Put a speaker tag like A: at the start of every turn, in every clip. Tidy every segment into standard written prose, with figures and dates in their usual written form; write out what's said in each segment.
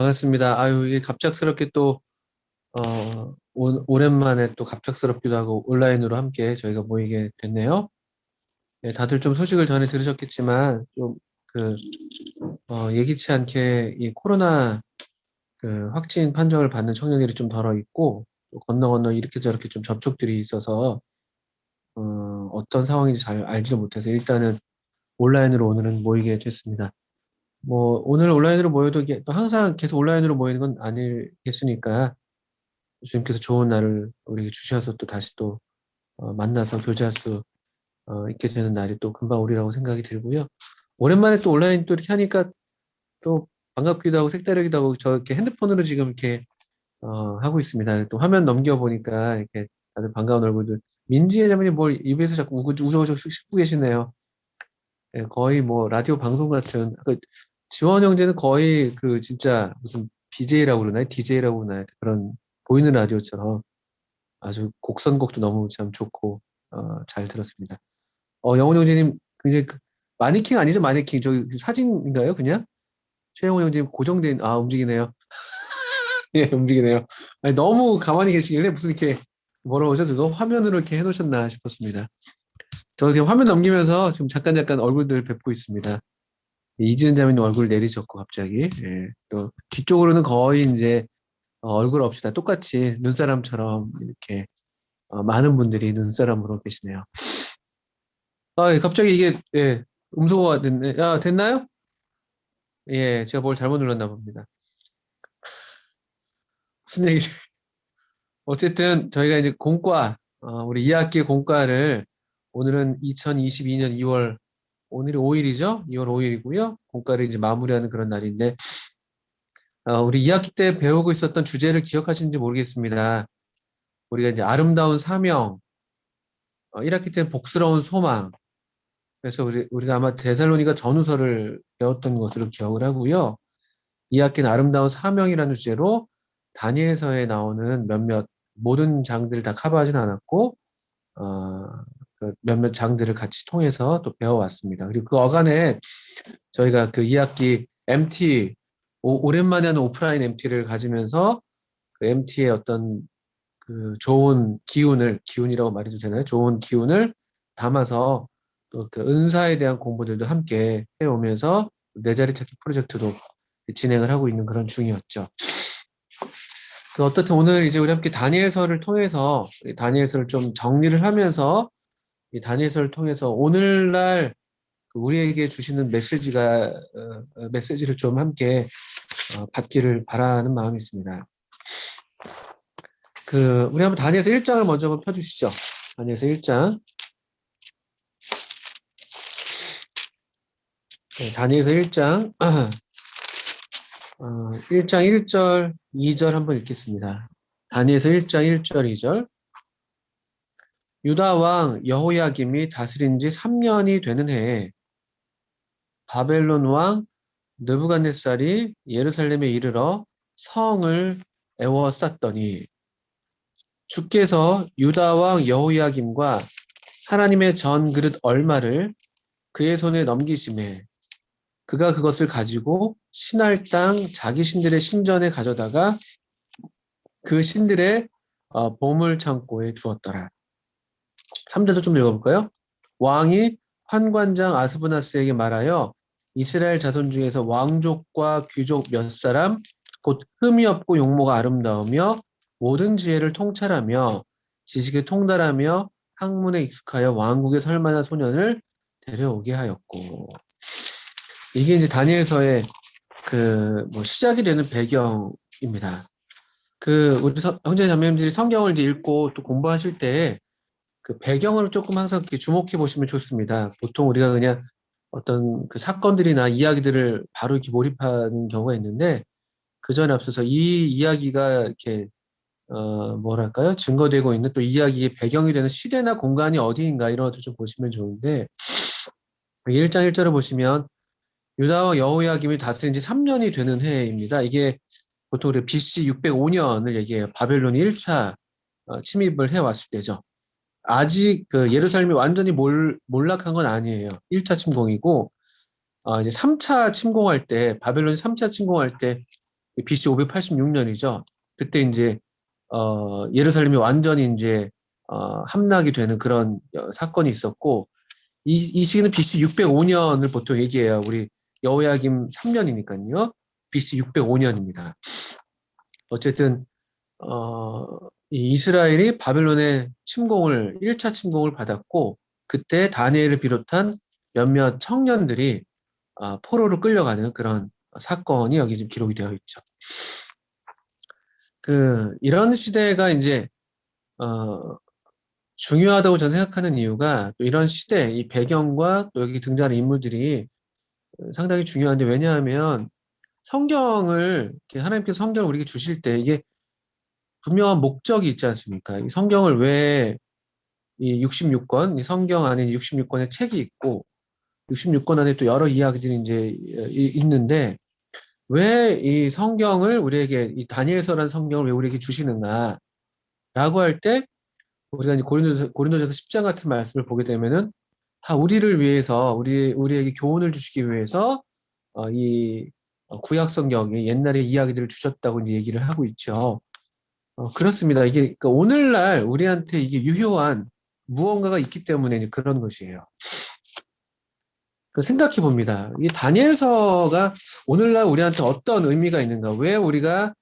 A: 반갑습니다. 아유, 이게 갑작스럽게 또, 오랜만에 또 갑작스럽기도 하고 온라인으로 함께 저희가 모이게 됐네요. 네, 다들 좀 소식을 전해 들으셨겠지만, 좀, 그, 예기치 않게 이 코로나 확진 판정을 받는 청년들이 좀 덜어 있고, 또 건너 이렇게 저렇게 좀 접촉들이 있어서, 어떤 상황인지 잘 알지도 못해서 일단은 온라인으로 오늘은 모이게 됐습니다. 뭐, 오늘 온라인으로 모여도 이게 또 항상 계속 온라인으로 모이는 건 아니겠으니까, 주님께서 좋은 날을 우리에게 주셔서 또 다시 또 만나서 교제할 수 있게 되는 날이 또 금방 오리라고 생각이 들고요. 오랜만에 또 온라인 또 이렇게 하니까 또 반갑기도 하고 색다르기도 하고 저 이렇게 핸드폰으로 지금 이렇게 하고 있습니다. 또 화면 넘겨보니까 이렇게 다들 반가운 얼굴들. 민지 회장님이 뭘 입에서 자꾸 우저우저 씹고 계시네요. 예, 거의 뭐 라디오 방송 같은 지원 형제는 거의 그 진짜 무슨 BJ라고 그러나요? DJ라고 그러나요? 그런 보이는 라디오처럼 아주 곡 선곡도 너무 참 좋고 잘 들었습니다. 영훈 형제님 굉장히 마네킹 아니죠? 마네킹 저기 사진인가요? 그냥 최영훈 형제님 고정된 움직이네요. 예, 움직이네요. 아니, 너무 가만히 계시길래 무슨 이렇게 뭐라 오셔도 너무 화면으로 이렇게 해놓으셨나 싶었습니다. 저 그냥 화면 넘기면서 지금 잠깐 얼굴들 뵙고 있습니다. 이지은 자매님 얼굴 내리셨고 갑자기 예, 또 뒤쪽으로는 거의 이제 얼굴 없이 다 똑같이 눈사람처럼 이렇게 많은 분들이 눈사람으로 계시네요. 예, 갑자기 이게, 예, 음소거가 됐네. 됐나요? 예, 제가 뭘 잘못 눌렀나 봅니다. 무슨 얘기, 어쨌든 저희가 이제 공과, 우리 2학기 공과를 오늘은 2022년 2월, 오늘이 5일이죠? 2월 5일이고요. 공과를 이제 마무리하는 그런 날인데, 우리 2학기 때 배우고 있었던 주제를 기억하시는지 모르겠습니다. 우리가 이제 아름다운 사명, 1학기 때 복스러운 소망, 그래서 우리가 아마 데살로니가 전후서를 배웠던 것으로 기억을 하고요. 2학기는 아름다운 사명이라는 주제로 다니엘서에 나오는 몇몇 모든 장들을 다 커버하진 않았고 어, 그 몇몇 장들을 같이 통해서 또 배워왔습니다. 그리고 그 어간에 저희가 그 2학기 MT 오랜만에 하는 오프라인 MT를 가지면서 그 MT의 어떤 그 좋은 기운이라고 말해도 되나요? 좋은 기운을 담아서 또 그 은사에 대한 공부들도 함께 해오면서 내 자리 찾기 프로젝트도 진행을 하고 있는 그런 중이었죠. 어떻든 오늘 이제 우리 함께 다니엘서를 통해서 이 다니엘서를 좀 정리를 하면서 이 다니엘서를 통해서 오늘날 그 우리에게 주시는 메시지를 좀 함께 받기를 바라는 마음이 있습니다. 우리 한번 다니엘서 1장을 먼저 한번 펴주시죠. 다니엘서 1장. 네, 다니엘서 1장. 1장 1절, 2절 한번 읽겠습니다. 다니엘서 1장 1절, 2절. 유다 왕 여호야김이 다스린 지 3년이 되는 해에 바벨론 왕 느부갓네살이 예루살렘에 이르러 성을 에워쌌더니 주께서 유다 왕 여호야김과 하나님의 전 그릇 얼마를 그의 손에 넘기심에 그가 그것을 가지고 신할 땅 자기 신들의 신전에 가져다가 그 신들의 보물 창고에 두었더라. 3절도 좀 읽어볼까요? 왕이 환관장 아스브나스에게 말하여 이스라엘 자손 중에서 왕족과 귀족 몇 사람 곧 흠이 없고 용모가 아름다우며 모든 지혜를 통찰하며 지식에 통달하며 학문에 익숙하여 왕국에 설 만한 소년을 데려오게 하였고, 이게 이제 다니엘서의 뭐 시작이 되는 배경입니다. 우리 형제 자매님들이 성경을 이제 읽고 또 공부하실 때 그 배경을 조금 항상 이렇게 주목해 보시면 좋습니다. 보통 우리가 그냥 어떤 그 사건들이나 이야기들을 바로 이렇게 몰입하는 경우가 있는데, 그 전에 앞서서 이 이야기가 이렇게 뭐랄까요? 증거되고 있는 또 이야기의 배경이 되는 시대나 공간이 어디인가 이런 것도 좀 보시면 좋은데, 1장 1절을 보시면 유다와 여호야김이 다스린 지 3년이 되는 해입니다. 이게 보통 우리 BC 605년을 얘기해요. 바벨론이 1차 침입을 해왔을 때죠. 아직 그 예루살렘이 완전히 몰락한 건 아니에요. 1차 침공이고, 이제 3차 침공할 때, 바벨론이 3차 침공할 때, BC 586년이죠. 그때 이제 예루살렘이 완전히 이제 함락이 되는 그런 사건이 있었고, 이 시기는 BC 605년을 보통 얘기해요. 우리 여호야김 3년이니까요. BC 605년입니다. 어쨌든 이 이스라엘이 바벨론의 1차 침공을 받았고, 그때 다니엘을 비롯한 몇몇 청년들이 포로로 끌려가는 그런 사건이 여기 지금 기록이 되어 있죠. 이런 시대가 이제 중요하다고 저는 생각하는 이유가, 또 이런 시대, 이 배경과 또 여기 등장하는 인물들이 상당히 중요한데, 왜냐하면 성경을, 하나님께서 성경을 우리에게 주실 때 이게 분명한 목적이 있지 않습니까? 이 성경을 왜 이 66권, 이 성경 안에 66권의 책이 있고, 66권 안에 또 여러 이야기들이 이제 있는데, 왜 이 성경을 우리에게, 이 다니엘서라는 성경을 왜 우리에게 주시는가? 라고 할 때, 우리가 이제 고린도전서 10장 같은 말씀을 보게 되면은, 다 우리를 위해서, 우리에게 교훈을 주시기 위해서, 이 구약 성경에 옛날의 이야기들을 주셨다고 이제 얘기를 하고 있죠. 그렇습니다. 이게, 그러니까 오늘날 우리한테 이게 유효한 무언가가 있기 때문에 이제 그런 것이에요. 생각해 봅니다. 이 다니엘서가 오늘날 우리한테 어떤 의미가 있는가? 왜 우리가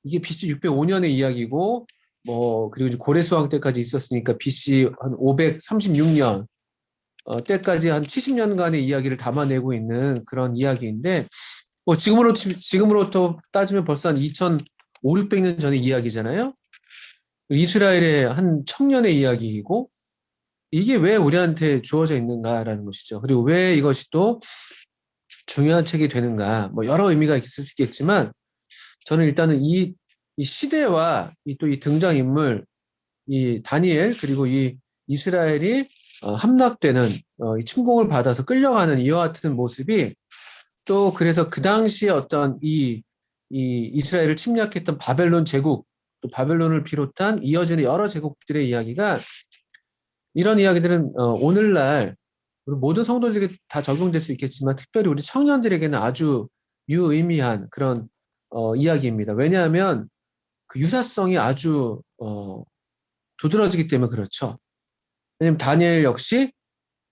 A: 이게 BC 605년의 이야기고, 그리고 이제 고레스왕 때까지 있었으니까 BC 한 536년 때까지 한 70년간의 이야기를 담아내고 있는 그런 이야기인데, 지금으로부터 따지면 벌써 한 2,500~600년 전의 이야기잖아요. 이스라엘의 한 청년의 이야기이고, 이게 왜 우리한테 주어져 있는가라는 것이죠. 그리고 왜 이것이 또 중요한 책이 되는가, 여러 의미가 있을 수 있겠지만, 저는 일단은 이 시대와 또 이 등장인물, 이 다니엘, 그리고 이 이스라엘이 함락되는, 이 침공을 받아서 끌려가는 이와 같은 모습이, 또 그래서 그 당시에 어떤 이 이스라엘을 침략했던 바벨론 제국, 또 바벨론을 비롯한 이어지는 여러 제국들의 이야기가, 이런 이야기들은 오늘날 우리 모든 성도들에게 다 적용될 수 있겠지만, 특별히 우리 청년들에게는 아주 유의미한 그런 이야기입니다. 왜냐하면 그 유사성이 아주 두드러지기 때문에 그렇죠. 왜냐하면 다니엘 역시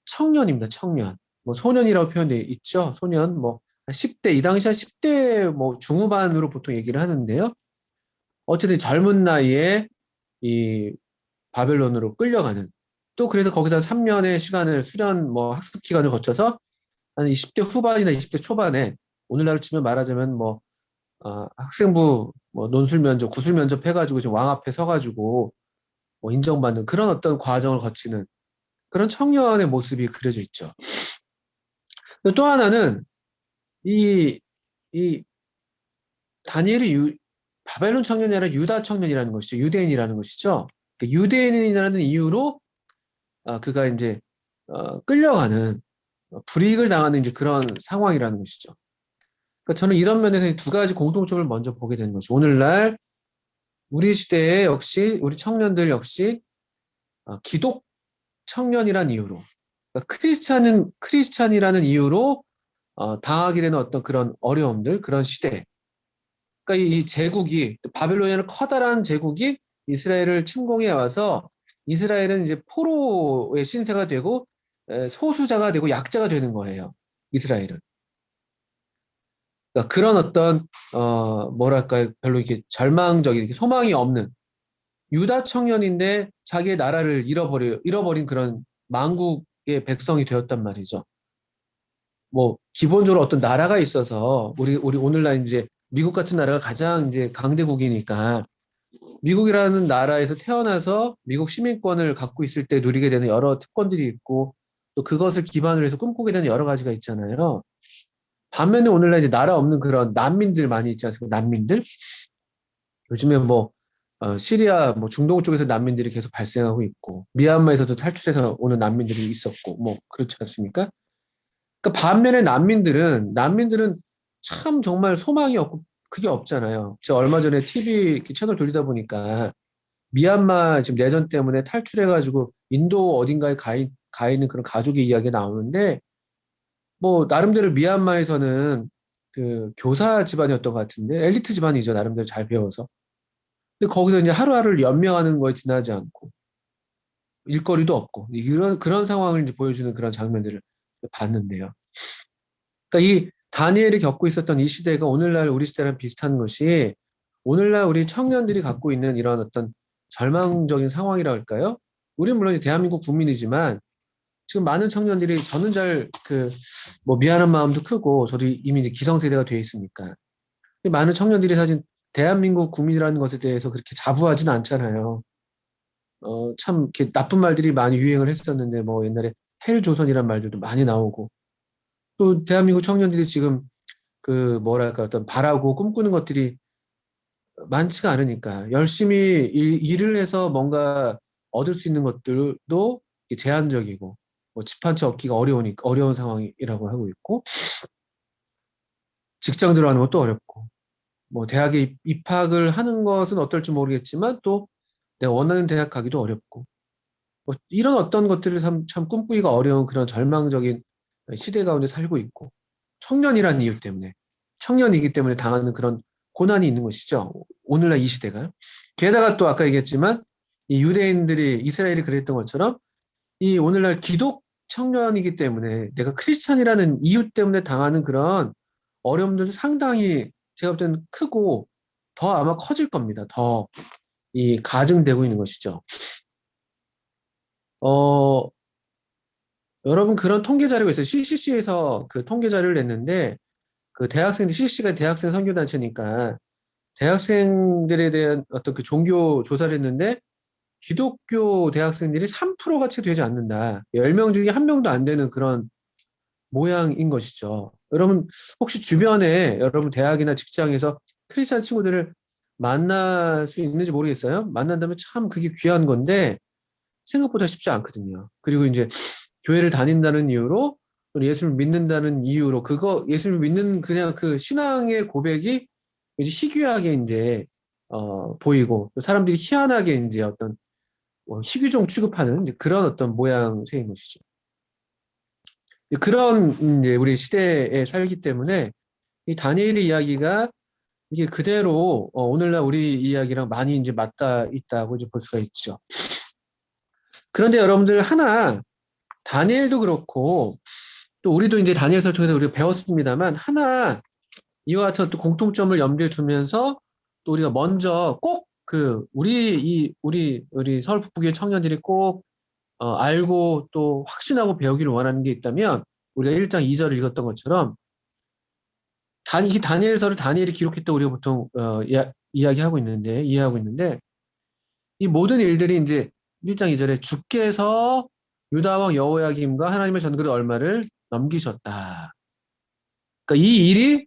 A: 청년입니다. 청년. 소년이라고 표현되어 있죠. 소년, 10대, 이 당시 한 10대 중후반으로 보통 얘기를 하는데요. 어쨌든 젊은 나이에 이 바벨론으로 끌려가는, 또 그래서 거기서 3년의 시간을 수련, 학습 기간을 거쳐서 한 20대 후반이나 20대 초반에, 오늘날로 치면 말하자면 학생부 논술 면접, 구술 면접 해가지고 지금 왕 앞에 서가지고 인정받는 그런 어떤 과정을 거치는 그런 청년의 모습이 그려져 있죠. 또 하나는 이 다니엘이 바벨론 청년이 아니라 유다 청년이라는 것이죠. 유대인이라는 것이죠. 그러니까 유대인이라는 이유로 그가 이제 끌려가는, 불이익을 당하는 이제 그런 상황이라는 것이죠. 그러니까 저는 이런 면에서 두 가지 공통점을 먼저 보게 되는 것이, 오늘날 우리 시대에 역시 우리 청년들 역시 기독 청년이란 이유로, 그러니까 크리스찬이라는 이유로 당하게 되는 어떤 그런 어려움들, 그런 시대. 그러니까 이 제국이, 바벨론이라는 커다란 제국이 이스라엘을 침공해 와서 이스라엘은 이제 포로의 신세가 되고 소수자가 되고 약자가 되는 거예요. 이스라엘은. 그러니까 그런 어떤 뭐랄까요, 별로 이렇게 절망적인, 이렇게 소망이 없는 유다 청년인데 자기의 나라를 잃어버린 그런 망국의 백성이 되었단 말이죠. 기본적으로 어떤 나라가 있어서, 우리 오늘날 이제 미국 같은 나라가 가장 이제 강대국이니까, 미국이라는 나라에서 태어나서 미국 시민권을 갖고 있을 때 누리게 되는 여러 특권들이 있고, 또 그것을 기반으로 해서 꿈꾸게 되는 여러 가지가 있잖아요. 반면에 오늘날 이제 나라 없는 그런 난민들 많이 있지 않습니까? 난민들. 요즘에 시리아, 중동 쪽에서 난민들이 계속 발생하고 있고, 미얀마에서도 탈출해서 오는 난민들이 있었고, 그렇지 않습니까? 그러니까 반면에 난민들은 참 정말 소망이 없고 그게 없잖아요. 제가 얼마 전에 TV 채널 돌리다 보니까 미얀마 지금 내전 때문에 탈출해가지고 인도 어딘가에 가 있는 그런 가족의 이야기가 나오는데, 나름대로 미얀마에서는 그 교사 집안이었던 것 같은데 엘리트 집안이죠. 나름대로 잘 배워서. 근데 거기서 이제 하루하루를 연명하는 거에 지나지 않고 일거리도 없고 그런 상황을 이제 보여주는 그런 장면들을 봤는데요. 그러니까 이 다니엘이 겪고 있었던 이 시대가 오늘날 우리 시대랑 비슷한 것이 오늘날 우리 청년들이 갖고 있는 이런 어떤 절망적인 상황이라 할까요? 우리는 물론 대한민국 국민이지만 지금 많은 청년들이 저는 잘 뭐 미안한 마음도 크고 저도 이미 이제 기성세대가 돼 있으니까 많은 청년들이 사실 대한민국 국민이라는 것에 대해서 그렇게 자부하지는 않잖아요. 참 이렇게 나쁜 말들이 많이 유행을 했었는데 뭐 옛날에 헬조선이란 말들도 많이 나오고 또 대한민국 청년들이 지금 그 뭐랄까 어떤 바라고 꿈꾸는 것들이 많지가 않으니까 열심히 일을 해서 뭔가 얻을 수 있는 것들도 제한적이고 뭐 집 한 채 얻기가 어려운 상황이라고 하고 있고 직장 들어가는 것도 어렵고 뭐 대학에 입학을 하는 것은 어떨지 모르겠지만 또 내가 원하는 대학 가기도 어렵고 뭐 이런 어떤 것들을 참 꿈꾸기가 어려운 그런 절망적인 시대 가운데 살고 있고 청년이라는 이유 때문에 청년이기 때문에 당하는 그런 고난이 있는 것이죠. 오늘날 이 시대가. 게다가 또 아까 얘기했지만 이 유대인들이 이스라엘이 그랬던 것처럼 이 오늘날 기독 청년이기 때문에 내가 크리스찬이라는 이유 때문에 당하는 그런 어려움들도 상당히 제가 볼 때는 크고 더 아마 커질 겁니다. 더 이 가증되고 있는 것이죠. 어, 여러분 그런 통계 자료가 있어요. CCC에서 그 통계 자료를 냈는데 그 대학생들 CCC가 대학생 선교단체니까 대학생들에 대한 어떤 그 종교 조사를 했는데 기독교 대학생들이 3%가 채 되지 않는다. 10명 중에 1명도 안 되는 그런 모양인 것이죠. 여러분 혹시 주변에 여러분 대학이나 직장에서 크리스찬 친구들을 만날 수 있는지 모르겠어요. 만난다면 참 그게 귀한 건데 생각보다 쉽지 않거든요. 그리고 이제 교회를 다닌다는 이유로 예수를 믿는다는 이유로 그거 예수를 믿는 그냥 그 신앙의 고백이 이제 희귀하게 이제 보이고 또 사람들이 희한하게 이제 어떤 뭐 희귀종 취급하는 이제 그런 어떤 모양새인 것이죠. 그런 이제 우리 시대에 살기 때문에 이 다니엘의 이야기가 이게 그대로 오늘날 우리 이야기랑 많이 이제 맞닿아 있다고 이제 볼 수가 있죠. 그런데 여러분들 하나 다니엘도 그렇고 또 우리도 이제 다니엘서를 통해서 우리가 배웠습니다만 하나 이와 같은 또 공통점을 염두에 두면서 또 우리가 먼저 꼭 우리 서울 북부교회 청년들이 꼭 알고 또 확신하고 배우기를 원하는 게 있다면 우리가 1장 2절을 읽었던 것처럼 이 다니엘서를 다니엘이 기록했다 우리가 보통 이해하고 있는데 이 모든 일들이 이제 1장 2절에 주께서 유다 왕 여호야김과 하나님의 전그의 얼마를 넘기셨다. 그러니까 이 일이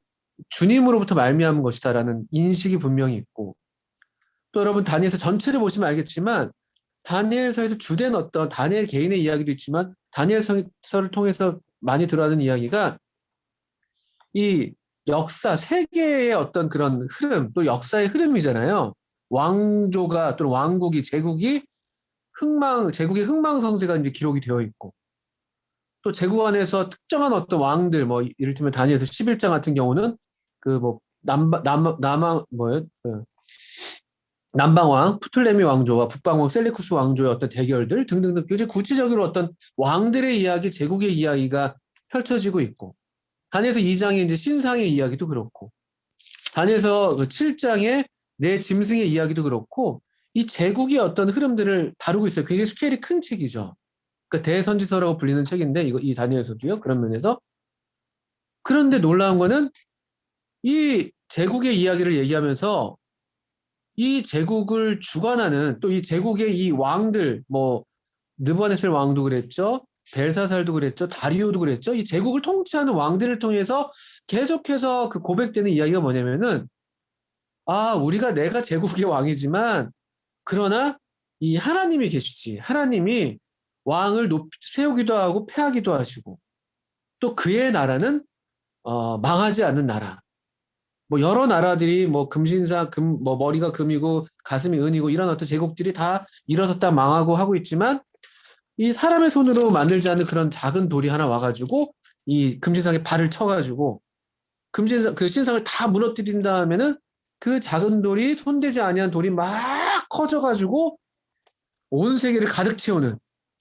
A: 주님으로부터 말미암은 것이다라는 인식이 분명히 있고 또 여러분 다니엘서 전체를 보시면 알겠지만 다니엘서에서 주된 어떤 다니엘 개인의 이야기도 있지만 다니엘서를 통해서 많이 들어가는 이야기가 이 역사 세계의 어떤 그런 흐름 또 역사의 흐름이잖아요. 왕조가 또는 왕국이 제국의 흥망성쇠가 이제 기록이 되어 있고 또 제국 안에서 특정한 어떤 왕들 뭐 이를테면 다니엘서 11장 같은 경우는 그 뭐 남방 뭐예요? 남방왕 프톨레미 왕조와 북방왕 셀레쿠스 왕조의 어떤 대결들 등등등 굉장히 구체적으로 어떤 왕들의 이야기, 제국의 이야기가 펼쳐지고 있고 다니엘서 2장의 이제 신상의 이야기도 그렇고 다니엘서 7장의 내 짐승의 이야기도 그렇고 이 제국의 어떤 흐름들을 다루고 있어요. 굉장히 스케일이 큰 책이죠. 그러니까 대선지서라고 불리는 책인데 이 다니엘서도요. 그런 면에서 그런데 놀라운 거는 이 제국의 이야기를 얘기하면서 이 제국을 주관하는 또 이 제국의 이 왕들 뭐 느부갓네살 왕도 그랬죠. 벨사살도 그랬죠. 다리오도 그랬죠. 이 제국을 통치하는 왕들을 통해서 계속해서 그 고백되는 이야기가 뭐냐면은 내가 제국의 왕이지만 그러나 이 하나님이 계시지. 하나님이 왕을 세우기도 하고 패하기도 하시고 또 그의 나라는 망하지 않는 나라. 뭐 여러 나라들이 뭐 금신사 뭐 머리가 금이고 가슴이 은이고 이런 어떤 제국들이 다 일어섰다 망하고 하고 있지만 이 사람의 손으로 만들지 않는 그런 작은 돌이 하나 와가지고 이 금신상에 발을 쳐가지고 금신 그 신상을 다 무너뜨린 다음에는 그 작은 돌이 손대지 아니한 돌이 막 커져가지고 온 세계를 가득 채우는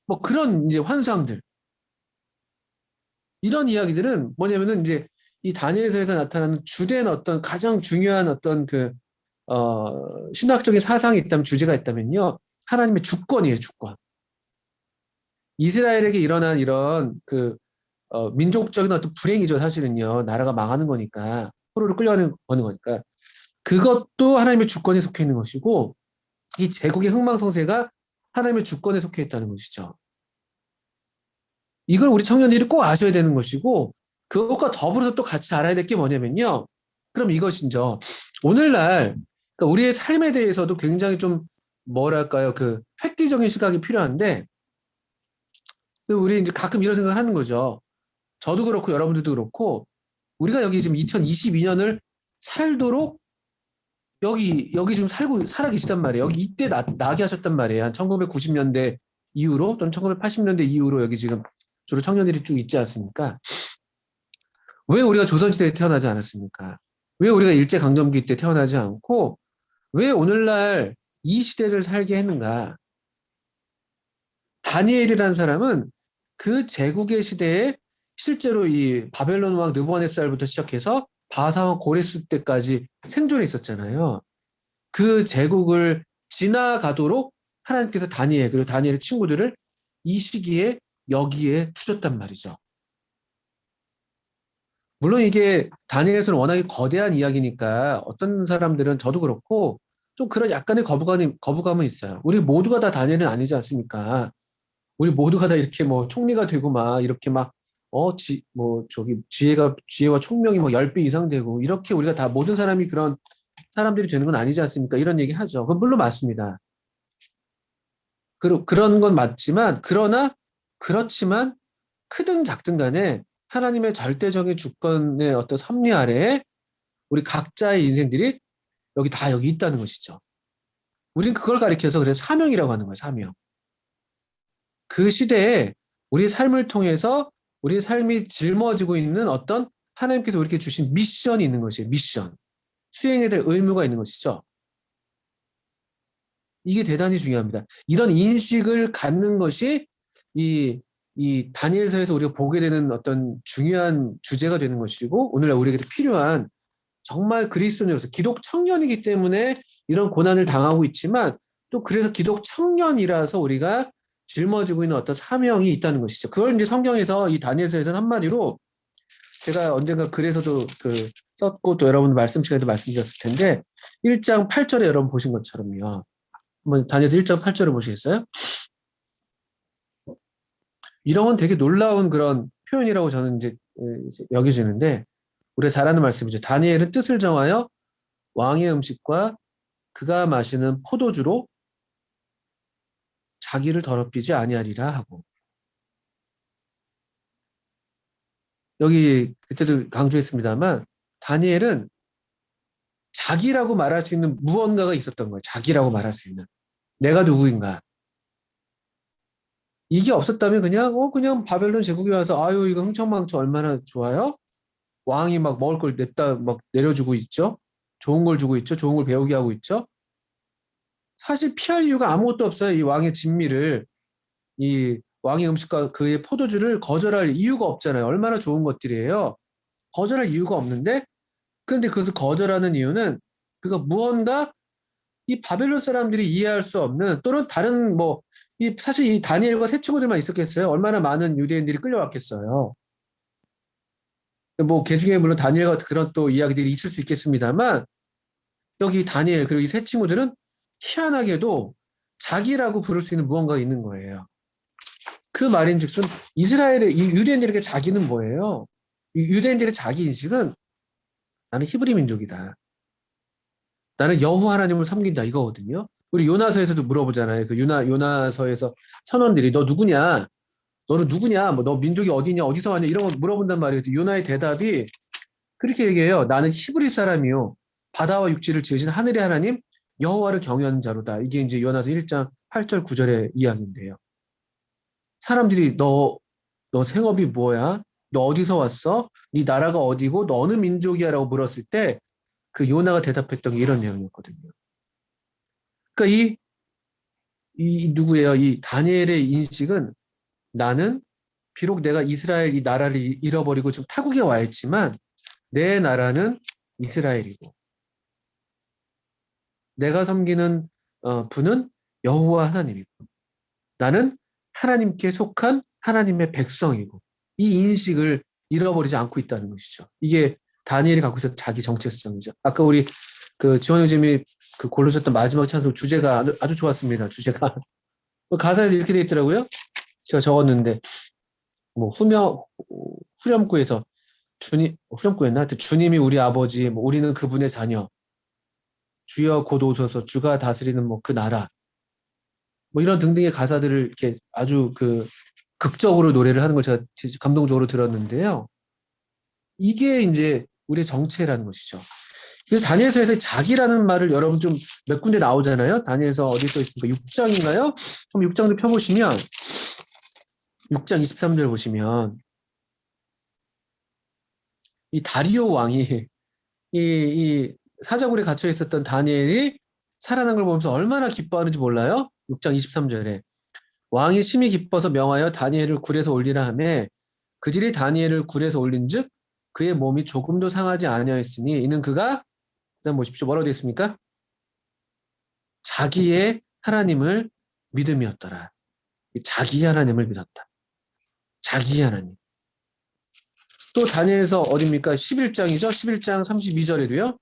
A: 뭐 그런 이제 환상들 이런 이야기들은 뭐냐면은 이제 이 다니엘서에서 나타나는 주된 어떤 가장 중요한 어떤 그 신학적인 사상이 있다면 주제가 있다면요 하나님의 주권이에요 주권. 이스라엘에게 일어난 이런 그 민족적인 어떤 불행이죠 사실은요 나라가 망하는 거니까 포로를 끌려가는 거니까 그것도 하나님의 주권에 속해 있는 것이고 이 제국의 흥망성쇠가 하나님의 주권에 속해 있다는 것이죠. 이걸 우리 청년들이 꼭 아셔야 되는 것이고 그것과 더불어서 또 같이 알아야 될 게 뭐냐면요. 그럼 이것이죠. 오늘날 그러니까 우리의 삶에 대해서도 굉장히 좀 뭐랄까요 그 획기적인 시각이 필요한데 우리 이제 가끔 이런 생각을 하는 거죠. 저도 그렇고 여러분들도 그렇고 우리가 여기 지금 2022년을 살도록 여기 지금 살아 계시단 말이에요. 여기 이때 나게 하셨단 말이에요. 한 1990년대 이후로 또는 1980년대 이후로 여기 지금 주로 청년들이 쭉 있지 않습니까? 왜 우리가 조선시대에 태어나지 않았습니까? 왜 우리가 일제강점기 때 태어나지 않고 왜 오늘날 이 시대를 살게 했는가? 다니엘이라는 사람은 그 제국의 시대에 실제로 이 바벨론 왕 느부갓네살부터 시작해서 바사왕 고레스 때까지 생존해 있었잖아요. 그 제국을 지나가도록 하나님께서 다니엘 그리고 다니엘의 친구들을 이 시기에 여기에 두셨단 말이죠. 물론 이게 다니엘서는 워낙에 거대한 이야기니까 어떤 사람들은 저도 그렇고 좀 그런 약간의 거부감은 있어요. 우리 모두가 다 다니엘은 아니지 않습니까? 우리 모두가 다 이렇게 뭐 총리가 되고 막 이렇게 막 지혜와 총명이 뭐 10배 이상 되고 이렇게 우리가 다 모든 사람이 그런 사람들이 되는 건 아니지 않습니까? 이런 얘기 하죠. 그건 물론 맞습니다. 그런 건 맞지만 그렇지만 크든 작든 간에 하나님의 절대적인 주권의 어떤 섭리 아래에 우리 각자의 인생들이 여기 있다는 것이죠. 우린 그걸 가리켜서 그래서 사명이라고 하는 거예요, 사명. 그 시대에 우리 삶을 통해서 우리 삶이 짊어지고 있는 어떤 하나님께서 우리에게 주신 미션이 있는 것이에요, 미션. 수행해야 될 의무가 있는 것이죠. 이게 대단히 중요합니다. 이런 인식을 갖는 것이 이 다니엘서에서 우리가 보게 되는 어떤 중요한 주제가 되는 것이고 오늘날 우리에게 필요한 정말 그리스도인으로서 기독 청년이기 때문에 이런 고난을 당하고 있지만 또 그래서 기독 청년이라서 우리가 짊어지고 있는 어떤 사명이 있다는 것이죠. 그걸 이제 성경에서 이 다니엘서에서는 한마디로 제가 언젠가 글에서도 썼고 또 여러분 말씀 시간에도 말씀드렸을 텐데 1장 8절에 여러분 보신 것처럼요. 한번 다니엘서 1장 8절을 보시겠어요? 이런 건 되게 놀라운 그런 표현이라고 저는 이제 여겨지는데 우리가 잘 아는 말씀이죠. 다니엘은 뜻을 정하여 왕의 음식과 그가 마시는 포도주로 자기를 더럽히지 아니하리라 하고 여기 그때도 강조했습니다만 다니엘은 자기라고 말할 수 있는 무언가가 있었던 거예요. 자기라고 말할 수 있는 내가 누구인가. 이게 없었다면 그냥 바벨론 제국에 와서 아유 이거 흥청망청 얼마나 좋아요? 왕이 막 먹을 걸 냅다 막 내려주고 있죠. 좋은 걸 주고 있죠. 좋은 걸 배우게 하고 있죠. 사실 피할 이유가 아무것도 없어요. 이 왕의 진미를 이 왕의 음식과 그의 포도주를 거절할 이유가 없잖아요. 얼마나 좋은 것들이에요. 거절할 이유가 없는데 그런데 그것을 거절하는 이유는 그가 무언가 이 바벨론 사람들이 이해할 수 없는 또는 다른 사실 이 다니엘과 세 친구들만 있었겠어요. 얼마나 많은 유대인들이 끌려왔겠어요. 그 중에 물론 다니엘 같은 그런 또 이야기들이 있을 수 있겠습니다만 여기 다니엘 그리고 이 세 친구들은 희한하게도 자기라고 부를 수 있는 무언가가 있는 거예요. 그 말인즉슨 이스라엘의 이 유대인들에게 자기는 뭐예요? 이 유대인들의 자기 인식은 나는 히브리 민족이다. 나는 여호와 하나님을 섬긴다 이거거든요. 우리 요나서에서도 물어보잖아요. 그 요나서에서 선원들이 너 누구냐? 너는 누구냐? 너 민족이 어디냐? 어디서 왔냐? 이런 거 물어본단 말이에요. 요나의 대답이 그렇게 얘기해요. 나는 히브리 사람이요. 바다와 육지를 지으신 하늘의 하나님 여호와를 경외하는 자로다. 이게 이제 요나서 1장 8절 9절의 이야기인데요. 사람들이 너 생업이 뭐야? 너 어디서 왔어? 네 나라가 어디고 너 어느 민족이야라고 물었을 때 그 요나가 대답했던 게 이런 내용이었거든요. 그러니까 이 누구예요? 이 다니엘의 인식은 나는 비록 내가 이스라엘 이 나라를 잃어버리고 지금 타국에 와 있지만 내 나라는 이스라엘이고 내가 섬기는 분은 여호와 하나님이고 나는 하나님께 속한 하나님의 백성이고 이 인식을 잃어버리지 않고 있다는 것이죠. 이게 다니엘이 갖고 있었던 자기 정체성이죠. 아까 우리 그 지원 형님이 그 고르셨던 마지막 찬송 주제가 아주 좋았습니다. 주제가 가사에서 이렇게 돼 있더라고요. 제가 적었는데 뭐 후렴구에서 후렴구였나? 하여튼 주님이 우리 아버지, 뭐 우리는 그분의 자녀, 주여 곧 오소서, 주가 다스리는 뭐 그 나라, 뭐 이런 등등의 가사들을 이렇게 아주 그 극적으로 노래를 하는 걸 제가 감동적으로 들었는데요. 이게 이제 우리의 정체라는 것이죠. 그래서 다니엘서에서 자기라는 말을 여러분 좀 몇 군데 나오잖아요. 다니엘서 어디 써 있습니까? 6장인가요? 그럼 6장도 펴보시면 6장 23절 보시면 이 다리오 왕이 이 사자굴에 갇혀 있었던 다니엘이 살아난 걸 보면서 얼마나 기뻐하는지 몰라요? 6장 23절에 왕이 심히 기뻐서 명하여 다니엘을 굴에서 올리라 하매 그들이 다니엘을 굴에서 올린즉 그의 몸이 조금도 상하지 아니하였으니 이는 그가 일단 보십시오. 뭐라고 되어 있습니까? 자기의 하나님을 믿음이었더라. 자기의 하나님을 믿었다. 자기의 하나님. 또 다니엘서 어디입니까? 11장이죠. 11장 32절에도요.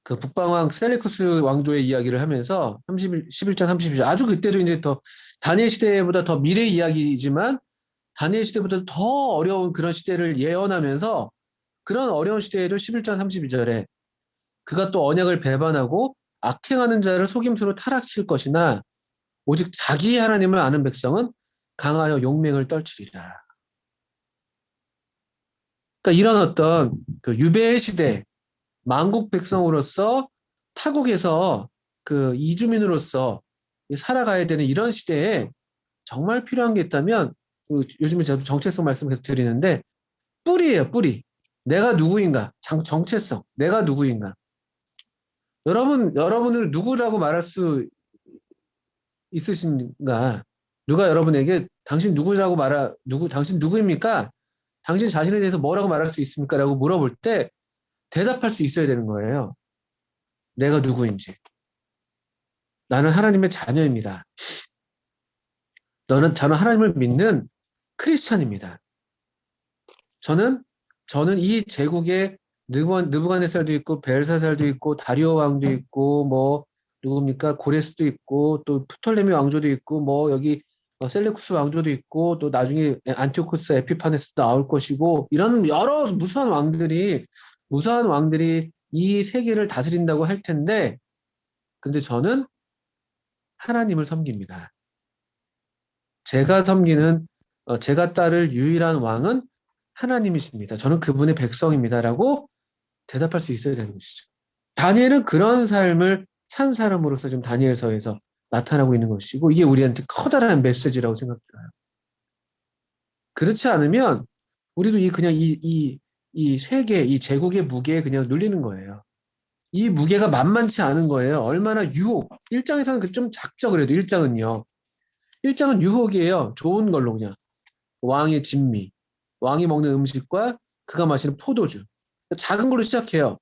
A: 그 북방왕 셀레쿠스 왕조의 이야기를 하면서 11장 32절 아주 그때도 이제 더 다니엘 시대보다 더 미래 이야기이지만 다니엘 시대보다 더 어려운 그런 시대를 예언하면서 그런 어려운 시대에도 11장 32절에 그가 또 언약을 배반하고 악행하는 자를 속임수로 타락시킬 것이나 오직 자기 하나님을 아는 백성은 강하여 용맹을 떨치리라. 그러니까 이런 어떤 그 유배의 시대, 만국 백성으로서 타국에서 그 이주민으로서 살아가야 되는 이런 시대에 정말 필요한 게 있다면 요즘에 저도 정체성 말씀 계속 드리는데 뿌리예요, 뿌리. 내가 누구인가? 정체성. 내가 누구인가? 여러분을 누구라고 말할 수 있으신가? 누가 여러분에게 당신 누구라고 당신 누구입니까? 당신 자신에 대해서 뭐라고 말할 수 있습니까? 라고 물어볼 때 대답할 수 있어야 되는 거예요. 내가 누구인지. 나는 하나님의 자녀입니다. 저는 하나님을 믿는 크리스찬입니다. 저는 이 제국에 느부갓네살도 있고 벨사살도 있고 다리오 왕도 있고 뭐 누굽니까 고레스도 있고 또 프톨레미 왕조도 있고 뭐 여기 셀레쿠스 왕조도 있고 또 나중에 안티오코스 에피파네스도 나올 것이고 이런 여러 무수한 왕들이 이 세계를 다스린다고 할 텐데 근데 저는 하나님을 섬깁니다. 제가 따를 유일한 왕은 하나님이십니다. 저는 그분의 백성입니다라고 대답할 수 있어야 되는 것이죠. 다니엘은 그런 삶을 산 사람으로서 지금 다니엘서에서 나타나고 있는 것이고 이게 우리한테 커다란 메시지라고 생각해요. 그렇지 않으면 우리도 이 세계, 이 제국의 무게에 그냥 눌리는 거예요. 이 무게가 만만치 않은 거예요. 얼마나 유혹. 1장에서는 좀 작죠, 그래도 1장은요. 1장은 유혹이에요. 좋은 걸로 그냥. 왕의 진미, 왕이 먹는 음식과 그가 마시는 포도주. 작은 걸로 시작해요.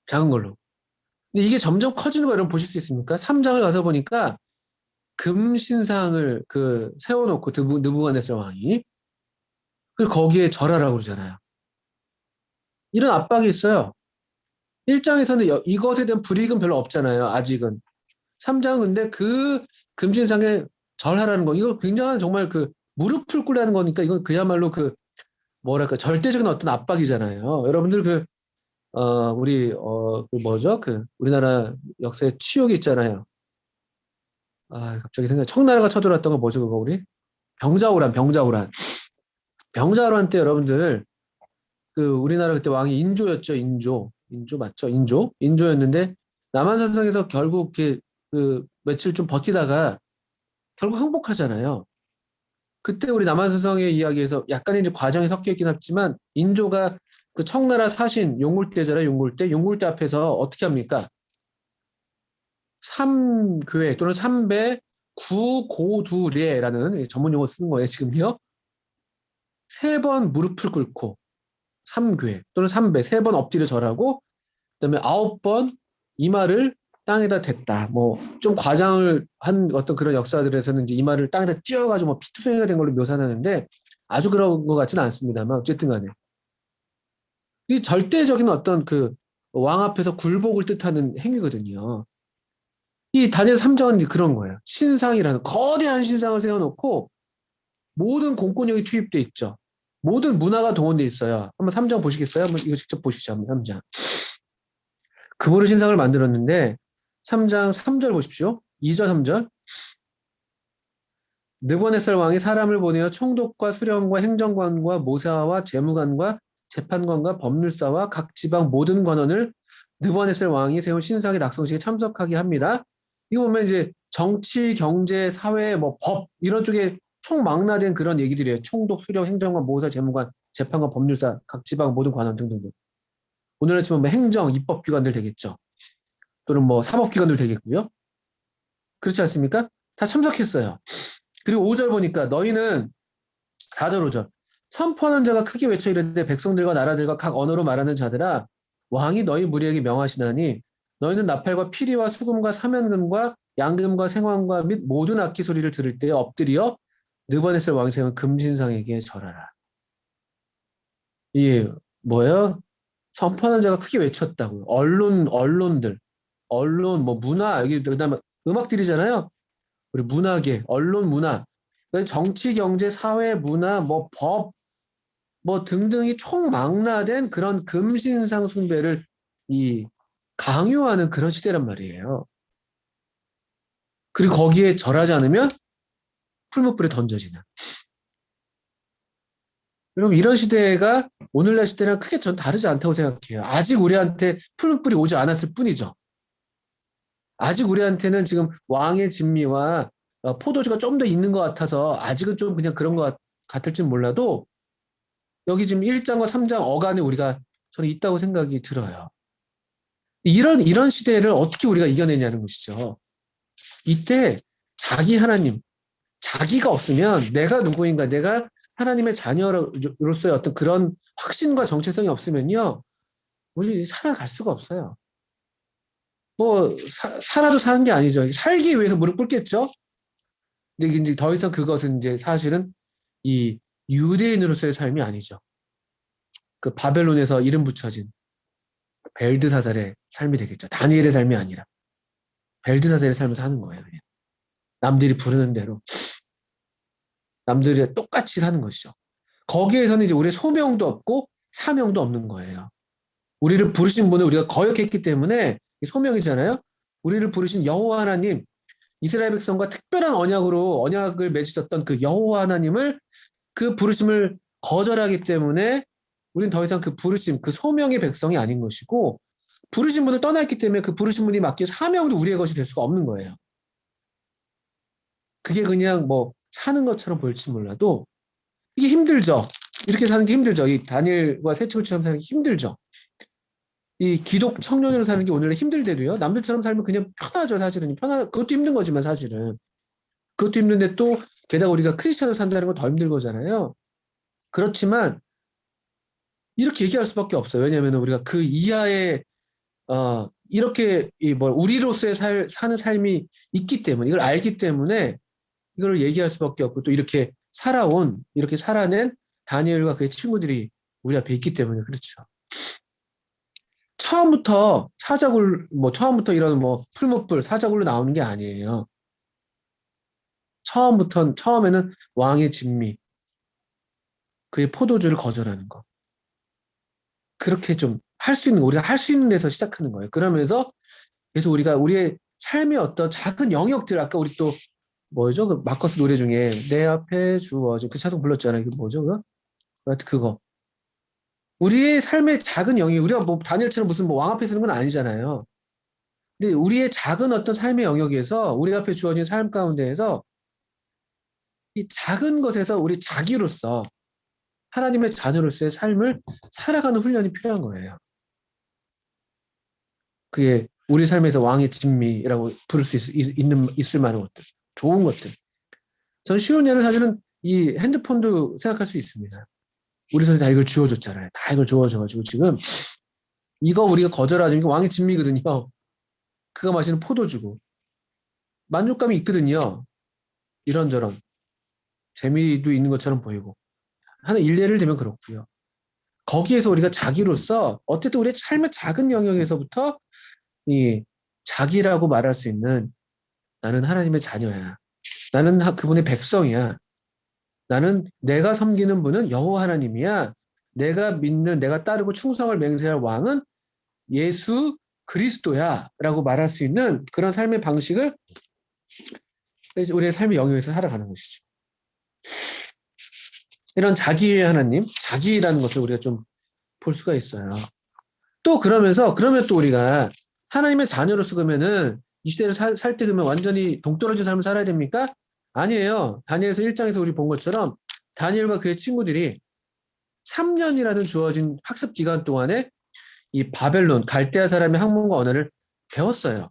A: 작은 걸로. 근데 이게 점점 커지는 거 여러분 보실 수 있습니까? 3장을 가서 보니까 금신상을 세워놓고 느부갓네살 왕이 그리고 거기에 절하라고 그러잖아요. 이런 압박이 있어요. 1장에서는 이것에 대한 불이익은 별로 없잖아요. 아직은. 3장은 근데 그 금신상에 절하라는 거 이거 굉장한 정말 무릎을 꿇라는 거니까 이건 그야말로 뭐랄까 절대적인 어떤 압박이잖아요. 여러분들 뭐죠? 우리나라 역사에 치욕이 있잖아요. 아, 갑자기 청나라가 쳐들어왔던 거 뭐죠, 그거 우리? 병자호란. 병자호란 때 여러분들, 우리나라 그때 왕이 인조였죠, 인조. 인조 맞죠? 인조였는데, 남한산성에서 결국 며칠 좀 버티다가 결국 항복하잖아요. 그때 우리 남한산성의 이야기에서 약간의 이제 과정이 섞여 있긴 하지만 인조가 그 청나라 사신 용골대잖아요. 용골대 앞에서 어떻게 합니까? 삼교회 또는 삼배 구고두례라는 전문 용어 쓰는 거예요. 지금요. 세 번 무릎을 꿇고 삼교회 또는 삼배 세 번 엎드려 절하고 그다음에 9번 이마를 땅에다 댔다. 뭐 좀 과장을 한 어떤 그런 역사들에서는 이제 이마를 땅에다 찧어가지고 뭐 피투성이가 된 걸로 묘사하는데 아주 그런 것 같지는 않습니다만 어쨌든 간에 이 절대적인 어떤 그 왕 앞에서 굴복을 뜻하는 행위거든요. 이 다니엘 3장은 그런 거예요. 신상이라는 거대한 신상을 세워놓고 모든 공권력이 투입돼 있죠. 모든 문화가 동원돼 있어요. 한번 3장 보시겠어요? 한번 이거 직접 보시죠. 한번 3장. 금으로 신상을 만들었는데 3장 3절 보십시오. 2절 3절. 느부갓네살 왕이 사람을 보내어 총독과 수령과 행정관과 모사와 재무관과 재판관과 법률사와 각 지방 모든 관원을 느부갓네살 왕이 세운 신상의 낙성식에 참석하게 합니다. 이거 보면 이제 정치, 경제, 사회, 뭐 법 이런 쪽에 총망라된 그런 얘기들이에요. 총독, 수령, 행정관, 모사, 재무관, 재판관, 법률사, 각 지방 모든 관원 등등등. 오늘날 치면 뭐 행정, 입법기관들 되겠죠. 또는 뭐 사법기관들 되겠고요. 그렇지 않습니까? 다 참석했어요. 그리고 5절 보니까 너희는 4절 5절 선포하는 자가 크게 외쳐 이르되 백성들과 나라들과 각 언어로 말하는 자들아 왕이 너희 무리에게 명하시나니 너희는 나팔과 피리와 수금과 사면금과 양금과 생황과 및 모든 악기 소리를 들을 때에 엎드려 느부갓네살 왕이 세운 금신상에게 절하라. 이 뭐예요? 선포하는 자가 크게 외쳤다고요. 언론들, 언론, 뭐 문화, 여기 그다음에 음악들이잖아요. 우리 문화계, 언론 문화, 정치, 경제, 사회, 문화, 뭐 법, 뭐 등등이 총망라된 그런 금신상 숭배를 이 강요하는 그런 시대란 말이에요. 그리고 거기에 절하지 않으면 풀무불에 던져지는. 여러분 이런 시대가 오늘날 시대랑 크게 전 다르지 않다고 생각해요. 아직 우리한테 풀무불이 오지 않았을 뿐이죠. 아직 우리한테는 지금 왕의 진미와 포도주가 좀 더 있는 것 같아서 아직은 좀 그냥 그런 것 같을지 몰라도 여기 지금 1장과 3장 어간에 우리가 저는 있다고 생각이 들어요. 이런 시대를 어떻게 우리가 이겨내냐는 것이죠. 이때 자기 하나님, 자기가 없으면 내가 누구인가, 내가 하나님의 자녀로서의 어떤 그런 확신과 정체성이 없으면요, 우리 살아갈 수가 없어요. 뭐 살아도 사는 게 아니죠. 살기 위해서 무릎 꿇겠죠. 근데 이제 더 이상 그것은 이제 사실은 이 유대인으로서의 삶이 아니죠. 그 바벨론에서 이름 붙여진 벨드사살의 삶이 되겠죠. 다니엘의 삶이 아니라 벨드사살의 삶을 사는 거예요. 그냥. 남들이 부르는 대로 남들이 똑같이 사는 것이죠. 거기에서는 이제 우리의 소명도 없고 사명도 없는 거예요. 우리를 부르신 분을 우리가 거역했기 때문에 소명이잖아요. 우리를 부르신 여호와 하나님, 이스라엘 백성과 특별한 언약을 맺으셨던 그 여호와 하나님을 그 부르심을 거절하기 때문에 우리는 더 이상 그 부르심, 그 소명의 백성이 아닌 것이고 부르신 분을 떠났기 때문에 그 부르신 분이 맡긴 사명도 우리의 것이 될 수가 없는 거예요. 그게 그냥 뭐 사는 것처럼 보일지 몰라도 이게 힘들죠. 이렇게 사는 게 힘들죠. 이 다니엘과 새치구처럼 사는 게 힘들죠. 이 기독 청년으로 사는 게 오늘은 힘들대도요. 남들처럼 살면 그냥 편하죠, 사실은. 그것도 힘든 거지만 사실은. 그것도 힘든데 또 게다가 우리가 크리스천으로 산다는 건 더 힘든 거잖아요. 그렇지만 이렇게 얘기할 수밖에 없어요. 왜냐하면 우리가 그 이하의 이렇게 우리로서의 사는 삶이 있기 때문에 이걸 알기 때문에 이걸 얘기할 수밖에 없고 또 이렇게 살아낸 다니엘과 그의 친구들이 우리 앞에 있기 때문에 그렇죠. 처음부터 이런 풀무불 사자굴로 나오는 게 아니에요. 처음에는 왕의 진미, 그의 포도주를 거절하는 거. 그렇게 좀 우리가 할 수 있는 데서 시작하는 거예요. 그러면서 그래서 우리가 우리의 삶의 어떤 작은 영역들, 아까 우리 또 뭐죠? 그 마커스 노래 중에 내 앞에 주어진 그 찬송 불렀잖아요. 그 뭐죠? 그거. 우리의 삶의 작은 영역, 우리가 뭐 다니엘처럼 무슨 왕 앞에 서는 건 아니잖아요. 근데 우리의 작은 어떤 삶의 영역에서 우리 앞에 주어진 삶 가운데에서 이 작은 것에서 우리 자기로서 하나님의 자녀로서의 삶을 살아가는 훈련이 필요한 거예요. 그게 우리 삶에서 왕의 진미라고 부를 수 있을 만한 것들, 좋은 것들. 전 쉬운 예를 사실은 이 핸드폰도 생각할 수 있습니다. 우리 손에 다 이걸 주워줬잖아요. 다 이걸 주워줘가지고 지금 이거 우리가 거절하지, 이거 왕의 진미거든요. 그가 마시는 포도주고 만족감이 있거든요. 이런저런 재미도 있는 것처럼 보이고 하나 일례를 들면 그렇고요. 거기에서 우리가 자기로서 어쨌든 우리 삶의 작은 영역에서부터 이 자기라고 말할 수 있는 나는 하나님의 자녀야. 나는 그분의 백성이야. 나는 내가 섬기는 분은 여호와 하나님이야. 내가 믿는 내가 따르고 충성을 맹세할 왕은 예수 그리스도야 라고 말할 수 있는 그런 삶의 방식을 우리의 삶의 영역에서 살아가는 것이죠. 이런 자기의 하나님, 자기라는 것을 우리가 좀 볼 수가 있어요. 또 그러면 또 우리가 하나님의 자녀로서 그러면은 이 시대를 살 때 그러면 완전히 동떨어진 삶을 살아야 됩니까? 아니에요. 다니엘서 1장에서 우리 본 것처럼 다니엘과 그의 친구들이 3년이라는 주어진 학습 기간 동안에 이 바벨론, 갈대아 사람의 학문과 언어를 배웠어요.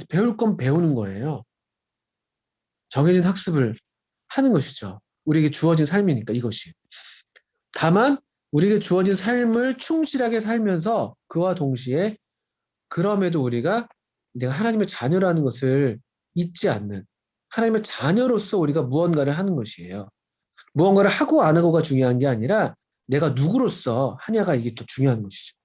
A: 배울 건 배우는 거예요. 정해진 학습을 하는 것이죠. 우리에게 주어진 삶이니까 이것이. 다만 우리에게 주어진 삶을 충실하게 살면서 그와 동시에 그럼에도 우리가 내가 하나님의 자녀라는 것을 잊지 않는 하나님의 자녀로서 우리가 무언가를 하는 것이에요. 무언가를 하고 안 하고가 중요한 게 아니라 내가 누구로서 하냐가 이게 더 중요한 것이죠.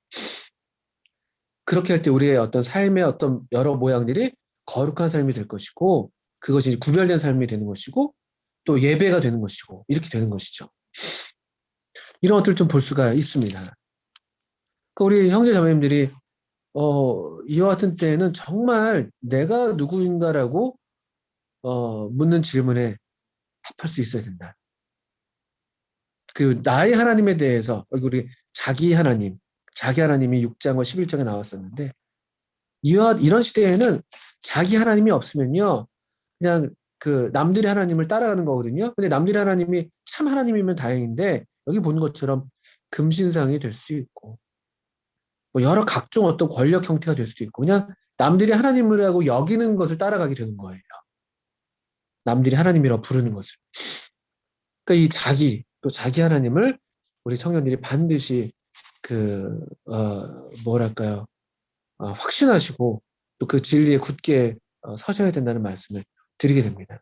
A: 그렇게 할 때 우리의 어떤 삶의 어떤 여러 모양들이 거룩한 삶이 될 것이고 그것이 구별된 삶이 되는 것이고 또 예배가 되는 것이고 이렇게 되는 것이죠. 이런 것들을 좀 볼 수가 있습니다. 그러니까 우리 형제 자매님들이 이와 같은 때에는 정말 내가 누구인가라고 묻는 질문에 답할 수 있어야 된다. 그 나의 하나님에 대해서 우리 자기 하나님이 6장과 11장에 나왔었는데 이런 시대에는 자기 하나님이 없으면요 그냥 그 남들의 하나님을 따라가는 거거든요. 근데 남들의 하나님이 참 하나님이면 다행인데 여기 보는 것처럼 금신상이 될 수 있고 뭐 여러 각종 어떤 권력 형태가 될 수도 있고 그냥 남들이 하나님이라고 여기는 것을 따라가게 되는 거예요. 남들이 하나님이라고 부르는 것을. 그러니까 또 자기 하나님을 우리 청년들이 반드시 뭐랄까요, 확신하시고 또 그 진리에 굳게 서셔야 된다는 말씀을 드리게 됩니다.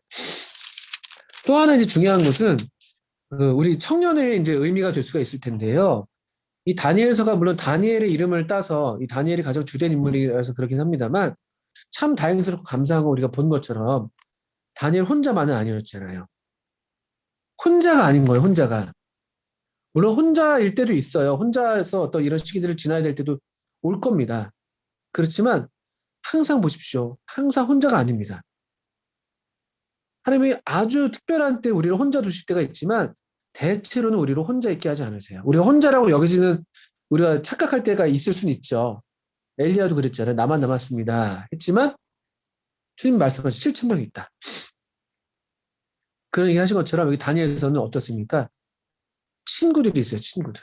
A: 또 하나 이제 중요한 것은 우리 청년의 이제 의미가 될 수가 있을 텐데요. 이 다니엘서가 물론 다니엘의 이름을 따서 이 다니엘이 가장 주된 인물이라서 그렇긴 합니다만 참 다행스럽고 감사한 거 우리가 본 것처럼 다니엘 혼자만은 아니었잖아요. 혼자가 아닌 거예요, 혼자가. 물론 혼자일 때도 있어요. 혼자서 어떤 이런 시기들을 지나야 될 때도 올 겁니다. 그렇지만 항상 보십시오. 항상 혼자가 아닙니다. 하나님이 아주 특별한 때 우리를 혼자 두실 때가 있지만 대체로는 우리를 혼자 있게 하지 않으세요. 우리가 혼자라고 여기지는 우리가 착각할 때가 있을 수는 있죠. 엘리야도 그랬잖아요. 나만 남았습니다. 했지만 주님 말씀하신 7천 명이 있다. 그런 얘기 하신 것처럼 여기 다니엘에서는 어떻습니까? 친구들이 있어요. 친구들.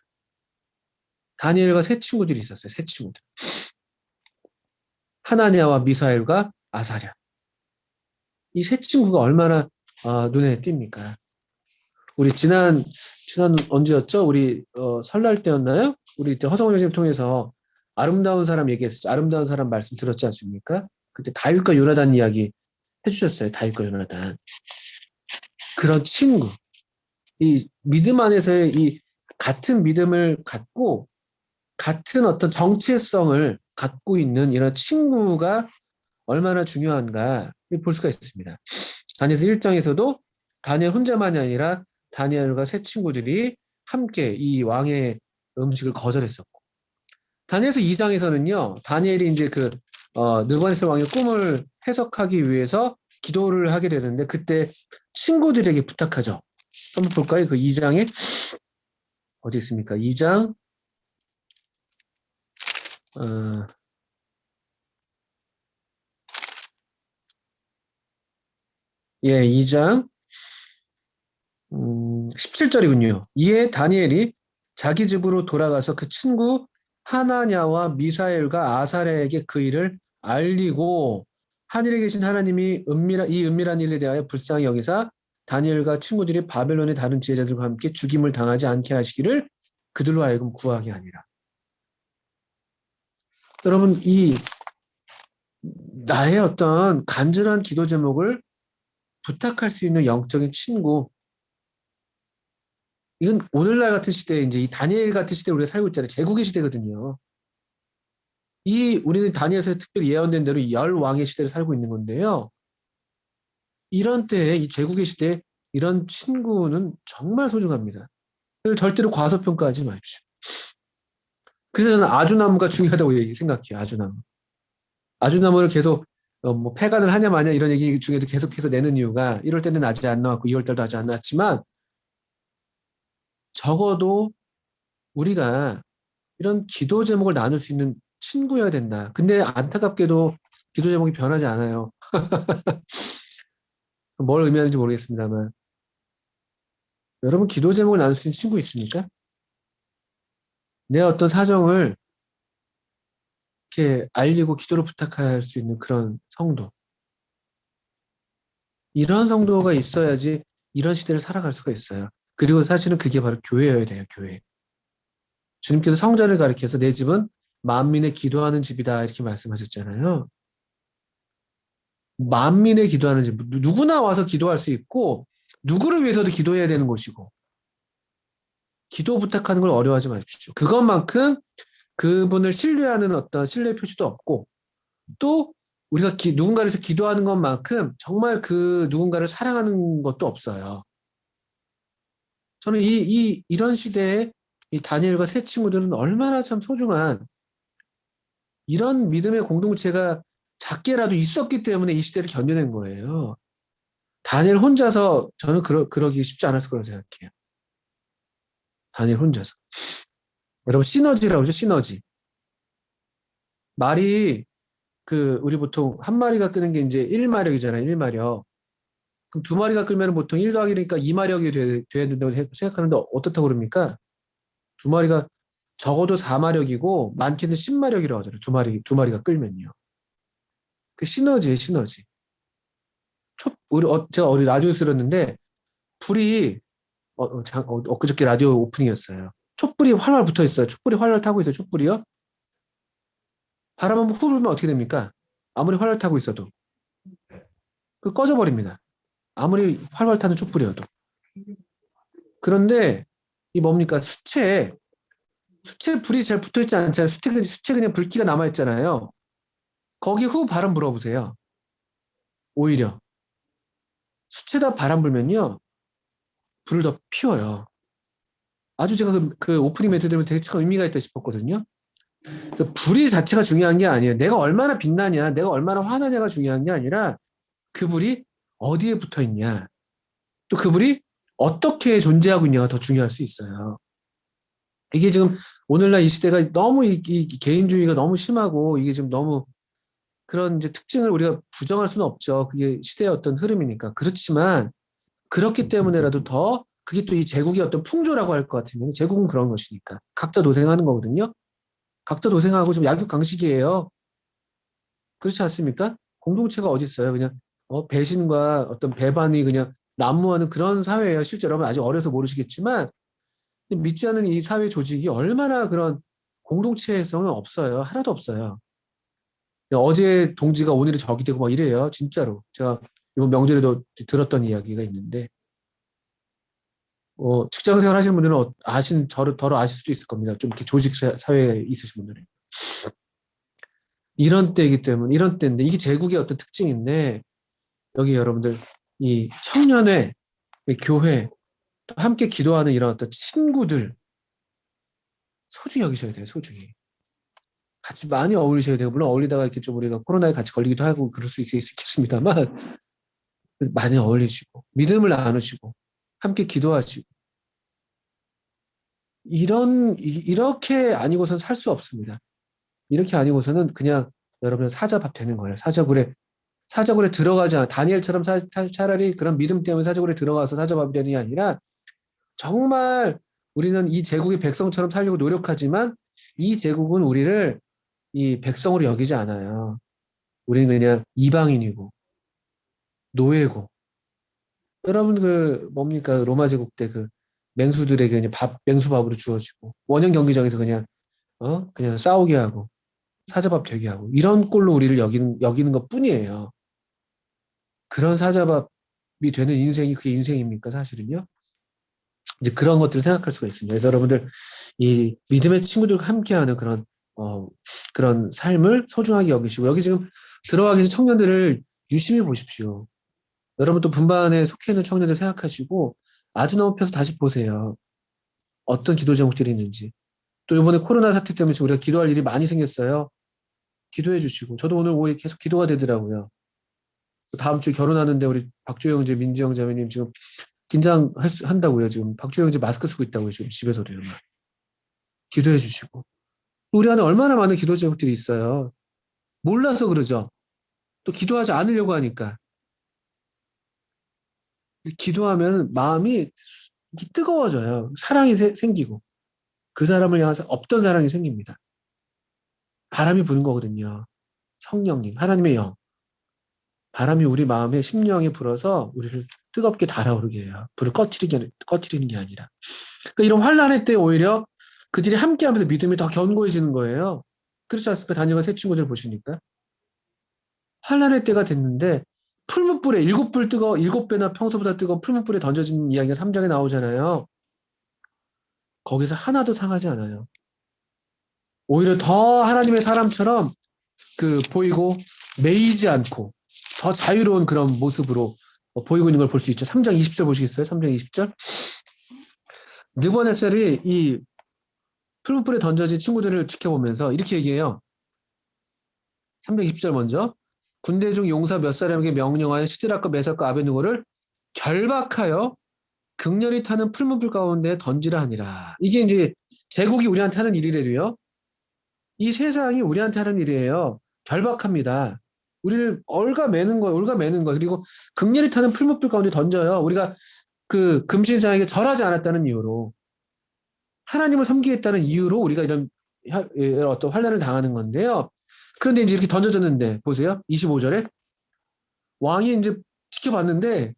A: 다니엘과 세 친구들이 있었어요. 세 친구들. 하나냐와 미사엘과 아사랴. 이 세 친구가 얼마나 눈에 띕니까? 우리 지난 언제였죠? 우리 설날 때였나요? 우리 이때 허성원 선생님 통해서 아름다운 사람 얘기했었죠. 아름다운 사람 말씀 들었지 않습니까? 그때 다윗과 요나단 이야기 해주셨어요. 다윗과 요나단. 그런 친구. 이 믿음 안에서의 이 같은 믿음을 갖고 같은 어떤 정체성을 갖고 있는 이런 친구가 얼마나 중요한가 볼 수가 있습니다. 다니엘서 1장에서도 다니엘 혼자만이 아니라 다니엘과 세 친구들이 함께 이 왕의 음식을 거절했었고 다니엘서 2장에서는요 다니엘이 이제 느부갓네살 왕의 꿈을 해석하기 위해서 기도를 하게 되는데 그때 친구들에게 부탁하죠. 한번 볼까요? 그 2장에 어디 있습니까? 2장 예, 2장 17절이군요. 이에 다니엘이 자기 집으로 돌아가서 그 친구 하나냐와 미사엘과 아사랴에게 그 일을 알리고 하늘에 계신 하나님이 이 은밀한 일에 대하여 불쌍히 여기사 다니엘과 친구들이 바벨론의 다른 지혜자들과 함께 죽임을 당하지 않게 하시기를 그들로 하여금 구하게 하니라. 여러분, 이 나의 어떤 간절한 기도 제목을 부탁할 수 있는 영적인 친구, 이건 오늘날 같은 시대에 이제 이 다니엘 같은 시대에 우리가 살고 있잖아요. 제국의 시대거든요. 우리는 다니엘서에 특별히 예언된 대로 열 왕의 시대를 살고 있는 건데요. 이런 때에 이 제국의 시대에 이런 친구는 정말 소중합니다. 그걸 절대로 과소평가하지 마십시오. 그래서 저는 아주나무가 중요하다고 생각해요. 아주나무. 아주나무를 계속 뭐 폐간을 하냐 마냐 이런 얘기 중에도 계속해서 내는 이유가 1월 때는 아직 안 나왔고 2월 달도 아직 안 나왔지만 적어도 우리가 이런 기도 제목을 나눌 수 있는 친구여야 된다. 근데 안타깝게도 기도 제목이 변하지 않아요. 뭘 의미하는지 모르겠습니다만. 여러분 기도 제목을 나눌 수 있는 친구 있습니까? 내 어떤 사정을 이렇게 알리고 기도를 부탁할 수 있는 그런 성도. 이런 성도가 있어야지 이런 시대를 살아갈 수가 있어요. 그리고 사실은 그게 바로 교회여야 돼요, 교회. 주님께서 성전을 가리켜서 내 집은 만민의 기도하는 집이다 이렇게 말씀하셨잖아요. 만민의 기도하는 집, 누구나 와서 기도할 수 있고 누구를 위해서도 기도해야 되는 곳이고 기도 부탁하는 걸 어려워하지 마십시오. 그것만큼 그분을 신뢰하는 어떤 신뢰 표시도 없고 또 우리가 누군가를 위해서 기도하는 것만큼 정말 그 누군가를 사랑하는 것도 없어요. 저는 이런 시대에 이 다니엘과 새 친구들은 얼마나 참 소중한 이런 믿음의 공동체가 작게라도 있었기 때문에 이 시대를 견뎌낸 거예요. 다니엘 혼자서 저는 그러기 쉽지 않았을 거라고 생각해요. 다니엘 혼자서. 여러분 시너지라고 하죠, 시너지. 말이 우리 보통 한 마리가 끄는 게 이제 1마력이잖아요, 1마력. 그럼 두 마리가 끌면 보통 1 더하기 니까 2마력이 돼야 된다고 생각하는데 어떻다고 그럽니까? 두 마리가 적어도 4마력이고 많게는 10마력이라고 하더라고요. 두 마리가 끌면요. 그 시너지예요, 시너지. 제가 어디 라디오에서 들었는데 불이 엊그저께 라디오 오프닝이었어요. 촛불이 활활 붙어 있어요. 촛불이 활활 타고 있어요. 촛불이요. 바람 한번 후 불면 어떻게 됩니까? 아무리 활활 타고 있어도 꺼져버립니다. 아무리 활활 타는 촛불이어도. 그런데 이 뭡니까? 수채에 불이 잘 붙어 있지 않잖아요. 수채 그냥 불기가 남아 있잖아요. 거기 후 바람 불어보세요. 오히려 수채다 바람 불면요 불을 더 피워요. 아주 제가 그 오프닝 멘트 들으면 되게 참 의미가 있다 싶었거든요. 그래서 불이 자체가 중요한 게 아니에요. 내가 얼마나 빛나냐, 내가 얼마나 화나냐가 중요한 게 아니라 그 불이 어디에 붙어 있냐, 또 그 불이 어떻게 존재하고 있냐가 더 중요할 수 있어요. 이게 지금 오늘날 이 시대가 너무 이 개인주의가 너무 심하고 이게 지금 너무 그런 이제 특징을 우리가 부정할 수는 없죠. 그게 시대의 어떤 흐름이니까. 그렇지만 그렇기 때문에라도 더 그게 또 이 제국의 어떤 풍조라고 할 것 같으면 제국은 그런 것이니까 각자 도생하는 거거든요. 각자 도생하고 좀 약육강식이에요. 그렇지 않습니까? 공동체가 어디 있어요? 그냥 배신과 어떤 배반이 그냥 난무하는 그런 사회예요. 실제로 여러분 아직 어려서 모르시겠지만 믿지 않는 이 사회 조직이 얼마나 그런 공동체성은 없어요. 하나도 없어요. 어제 동지가 오늘이 적이 되고 막 이래요. 진짜로. 제가 이번 명절에도 들었던 이야기가 있는데 직장 생활 하시는 분들은 저를 덜 아실 수도 있을 겁니다. 좀 이렇게 조직 사회에 있으신 분들은. 이런 때이기 때문에, 이런 때인데, 이게 제국의 어떤 특징인데, 여기 여러분들, 이 청년회, 이 교회, 또 함께 기도하는 이런 어떤 친구들, 소중히 여기셔야 돼요, 소중히. 같이 많이 어울리셔야 돼요. 물론 어울리다가 이렇게 좀 우리가 코로나에 같이 걸리기도 하고 그럴 수 있겠습니다만, 많이 어울리시고, 믿음을 나누시고, 함께 기도하시고, 이렇게 아니고선 살 수 없습니다. 이렇게 아니고서는 그냥 여러분 사자밥 되는 거예요. 사자굴에 사자굴에 들어가지 않아. 다니엘처럼 차라리 그런 믿음 때문에 사자굴에 들어가서 사자밥이 되는 게 아니라 정말 우리는 이 제국의 백성처럼 살려고 노력하지만 이 제국은 우리를 이 백성으로 여기지 않아요. 우리는 그냥 이방인이고 노예고. 여러분 그 뭡니까 로마 제국 때 그 맹수들에게 그냥 맹수밥으로 주어지고 원형 경기장에서 그냥 그냥 싸우게 하고 사자밥 되게 하고 이런 꼴로 우리를 여기는 것뿐이에요. 그런 사자밥이 되는 인생이 그게 인생입니까 사실은요? 이제 그런 것들을 생각할 수가 있습니다. 그래서 여러분들 이 믿음의 친구들과 함께하는 어, 그런 삶을 소중하게 여기시고 여기 지금 들어와 계신 청년들을 유심히 보십시오. 여러분 또 분반에 속해 있는 청년들 생각하시고 아주 높여서 다시 보세요. 어떤 기도 제목들이 있는지. 또 이번에 코로나 사태 때문에 지금 우리가 기도할 일이 많이 생겼어요. 기도해 주시고 저도 오늘 오후에 계속 기도가 되더라고요. 또 다음 주에 결혼하는데 우리 박주영 형제, 민지영 자매님 지금 한다고요. 지금 박주영 형제 마스크 쓰고 있다고요. 지금 집에서도요. 막. 기도해 주시고. 우리 안에 얼마나 많은 기도 제목들이 있어요. 몰라서 그러죠. 또 기도하지 않으려고 하니까. 기도하면 마음이 뜨거워져요. 사랑이 생기고. 그 사람을 향해서 없던 사랑이 생깁니다. 바람이 부는 거거든요. 성령님, 하나님의 영. 바람이 우리 마음에 심령에 불어서 우리를 뜨겁게 달아오르게 해요. 불을 꺼트리는 게 아니라. 그러니까 이런 환란의 때 오히려 그들이 함께하면서 믿음이 더 견고해지는 거예요. 그렇지 않습니까? 다니엘과 세 친구들 보시니까. 환란의 때가 됐는데 풀무불에 일곱 배나 평소보다 뜨거운 풀무불에 던져진 이야기가 3장에 나오잖아요. 거기서 하나도 상하지 않아요. 오히려 더 하나님의 사람처럼 보이고 매이지 않고 더 자유로운 그런 모습으로 보이고 있는 걸 볼 수 있죠. 3장 20절 보시겠어요? 3장 20절. 느부갓네살이 이 풀무불에 던져진 친구들을 지켜보면서 이렇게 얘기해요. 3장 20절 먼저. 군대 중 용사 몇 사람에게 명령하여 시드락과 메삭과 아베느고를 결박하여 극렬히 타는 풀무불 가운데 던지라 하니라. 이게 이제 제국이 우리한테 하는 일이래요. 이 세상이 우리한테 하는 일이에요. 결박합니다. 우리를 올가매는 거. 그리고 극렬히 타는 풀무불 가운데 던져요. 우리가 그 금신상에게 절하지 않았다는 이유로 하나님을 섬기겠다는 이유로 우리가 이런 어떤 환난을 당하는 건데요. 그런데 이제 이렇게 던져졌는데 보세요. 25절에 왕이 이제 지켜봤는데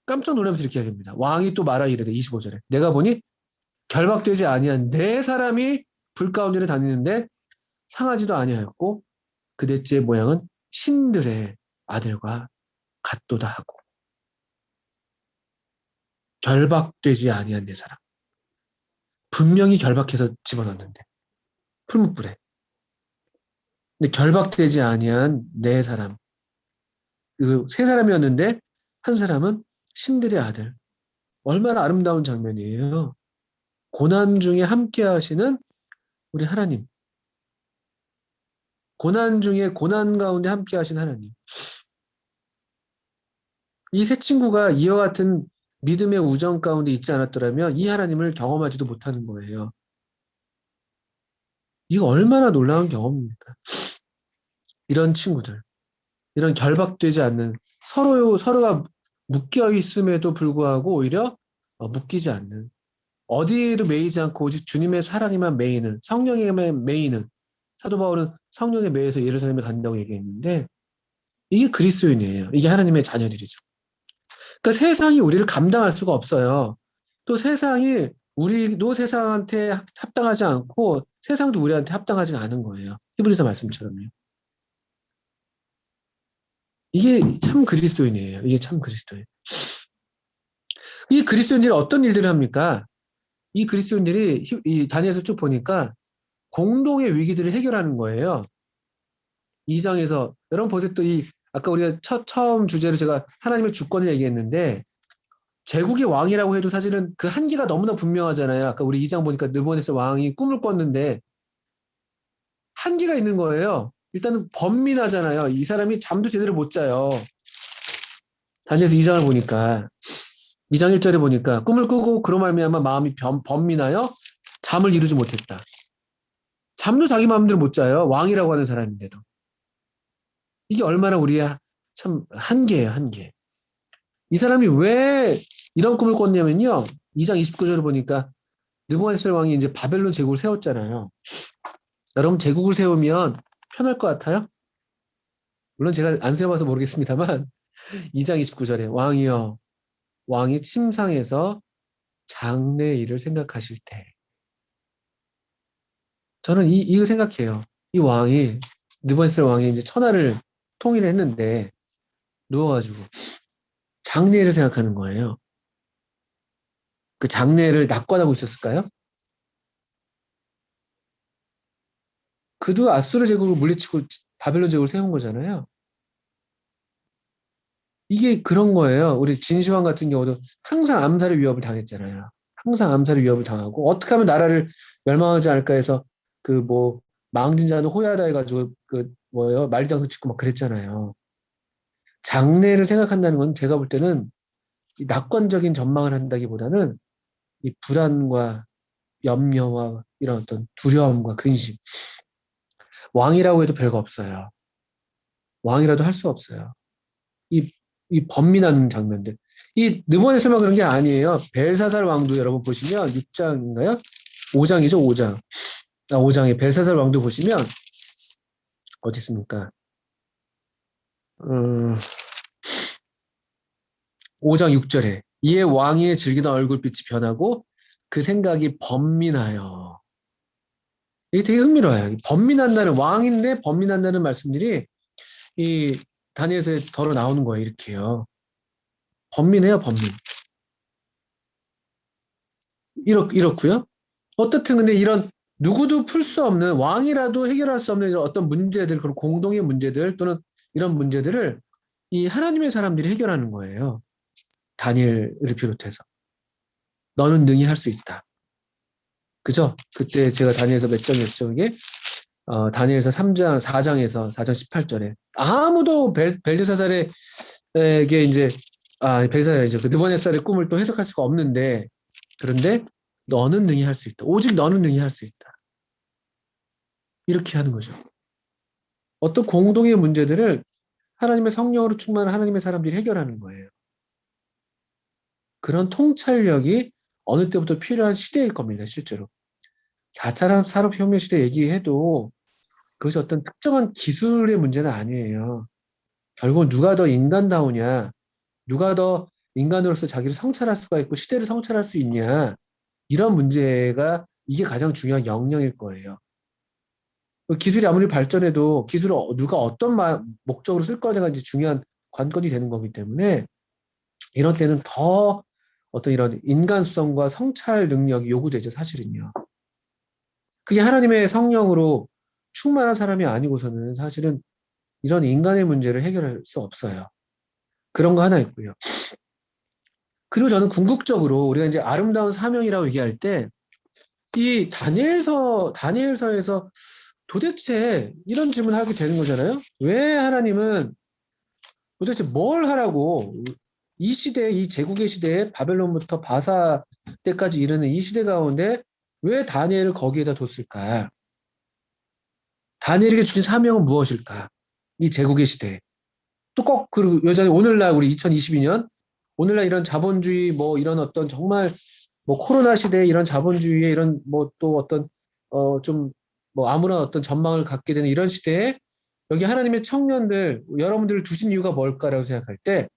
A: 깜짝 놀라면서 이렇게 이야기합니다. 왕이 또 말하 이르되 25절에 내가 보니 결박되지 아니한 네 사람이 불 가운데를 다니는데 상하지도 아니하였고 그대째 모양은 신들의 아들과 같도다 하고 결박되지 아니한 네 사람 분명히 결박해서 집어넣는데 풀무불에 근데 결박되지 아니한 네 사람 그 세 사람이었는데 한 사람은 신들의 아들 얼마나 아름다운 장면이에요. 고난 중에 함께 하시는 우리 하나님 고난 중에 고난 가운데 함께 하신 하나님 이 세 친구가 이와 같은 믿음의 우정 가운데 있지 않았더라면 이 하나님을 경험하지도 못하는 거예요. 이거 얼마나 놀라운 경험입니까? 이런 친구들, 이런 결박되지 않는 서로가 묶여 있음에도 불구하고 오히려 묶이지 않는 어디에도 매이지 않고 오직 주님의 사랑에만 매이는 성령에만 매이는 사도 바울은 성령에 매여서 예루살렘에 간다고 얘기했는데 이게 그리스도인이에요. 이게 하나님의 자녀들이죠. 그러니까 세상이 우리를 감당할 수가 없어요. 또 세상이 우리도 세상한테 합당하지 않고 세상도 우리한테 합당하지 않은 거예요. 히브리서 말씀처럼요. 이게 참 그리스도인이에요. 이게 참 그리스도인. 이 그리스도인들이 어떤 일들을 합니까? 이 그리스도인들이 이 다니엘서 쭉 보니까 공동의 위기들을 해결하는 거예요. 2장에서 여러분 보세요. 또 아까 우리가 처음 주제로 제가 하나님의 주권을 얘기했는데 제국의 왕이라고 해도 사실은 그 한계가 너무나 분명하잖아요. 아까 우리 2장 보니까 느부갓네살 왕이 꿈을 꿨는데 한계가 있는 거예요. 일단은 번민하잖아요. 이 사람이 잠도 제대로 못 자요. 다니엘서 2장을 보니까 2장 1절에 보니까 꿈을 꾸고 그로 말미암아 마음이 번민하여 잠을 이루지 못했다. 잠도 자기 마음대로 못 자요. 왕이라고 하는 사람인데도. 이게 얼마나 우리의 참 한계예요, 한계. 이 사람이 왜 이런 꿈을 꿨냐면요. 2장 29절을 보니까 느부갓네살 왕이 이제 바벨론 제국을 세웠잖아요. 여러분 제국을 세우면 편할 것 같아요? 물론 제가 안 세워봐서 모르겠습니다만 2장 29절에 왕이여 왕이 침상에서 장래 일을 생각하실 때 저는 이거 생각해요. 이 왕이 느부갓네살 왕이 이제 천하를 통일했는데 누워가지고 장래를 생각하는 거예요. 그 장래를 낙관하고 있었을까요? 그도 아수르 제국을 물리치고 바벨론 제국을 세운 거잖아요. 이게 그런 거예요. 우리 진시황 같은 경우도 항상 암살의 위협을 당했잖아요. 항상 암살의 위협을 당하고 어떻게 하면 나라를 멸망하지 않을까 해서 그 뭐 망진자는 호야다 해가지고 그 뭐예요 만리장성 짓고 막 그랬잖아요. 장래를 생각한다는 건 제가 볼 때는 이 낙관적인 전망을 한다기보다는 이 불안과 염려와 이런 어떤 두려움과 근심. 왕이라고 해도 별거 없어요. 왕이라도 할 수 없어요. 이, 이 번민하는 장면들. 이 느부갓네살만 그런 게 아니에요. 벨사살 왕도 여러분 보시면 6장인가요? 5장이죠, 5장. 5장에 벨사살 왕도 보시면 어디 있습니까? 5장 6절에 이에 왕의 즐기던 얼굴빛이 변하고 그 생각이 번민하여. 이게 되게 흥미로워요. 번민한다는 왕인데 번민한다는 말씀들이 이 다니엘서에 덜어 나오는 거예요. 이렇게요. 번민해요, 번민. 이렇고요. 어떻든 근데 이런 누구도 풀 수 없는 왕이라도 해결할 수 없는 어떤 문제들, 그런 공동의 문제들 또는 이런 문제들을 이 하나님의 사람들이 해결하는 거예요. 다니엘을 비롯해서. 너는 능히 할 수 있다. 그죠? 그때 제가 다니엘서 몇 장이었죠, 이게? 다니엘서 3장, 4장에서 4장 18절에 아무도 벨드사살에게 이제 벨사살이죠. 그 느부갓네살의 꿈을 또 해석할 수가 없는데 그런데 너는 능히 할 수 있다. 오직 너는 능히 할 수 있다. 이렇게 하는 거죠. 어떤 공동의 문제들을 하나님의 성령으로 충만한 하나님의 사람들이 해결하는 거예요. 그런 통찰력이 어느 때부터 필요한 시대일 겁니다. 실제로. 4차 산업혁명 시대 얘기해도 그것이 어떤 특정한 기술의 문제는 아니에요. 결국은 누가 더 인간다우냐, 누가 더 인간으로서 자기를 성찰할 수가 있고 시대를 성찰할 수 있냐, 이런 문제가 이게 가장 중요한 역량일 거예요. 기술이 아무리 발전해도 기술을 누가 어떤 목적으로 쓸 거냐가 이제 중요한 관건이 되는 거기 때문에 이런 때는 더 어떤 이런 인간성과 성찰 능력이 요구되죠, 사실은요. 그게 하나님의 성령으로 충만한 사람이 아니고서는 사실은 이런 인간의 문제를 해결할 수 없어요. 그런 거 하나 있고요. 그리고 저는 궁극적으로 우리가 이제 아름다운 사명이라고 얘기할 때 이 다니엘서에서 도대체 이런 질문을 하게 되는 거잖아요. 왜 하나님은 도대체 뭘 하라고 이 시대, 이 제국의 시대에 바벨론부터 바사 때까지 이르는 이 시대 가운데 왜 다니엘을 거기에다 뒀을까? 다니엘에게 주신 사명은 무엇일까? 이 제국의 시대에. 또 꼭, 그, 여전히 오늘날 우리 2022년, 오늘날 이런 자본주의, 뭐 이런 어떤 정말 뭐 코로나 시대에 이런 자본주의에 이런 뭐 또 어떤, 좀 뭐 아무런 어떤 전망을 갖게 되는 이런 시대에 여기 하나님의 청년들, 여러분들을 두신 이유가 뭘까라고 생각할 때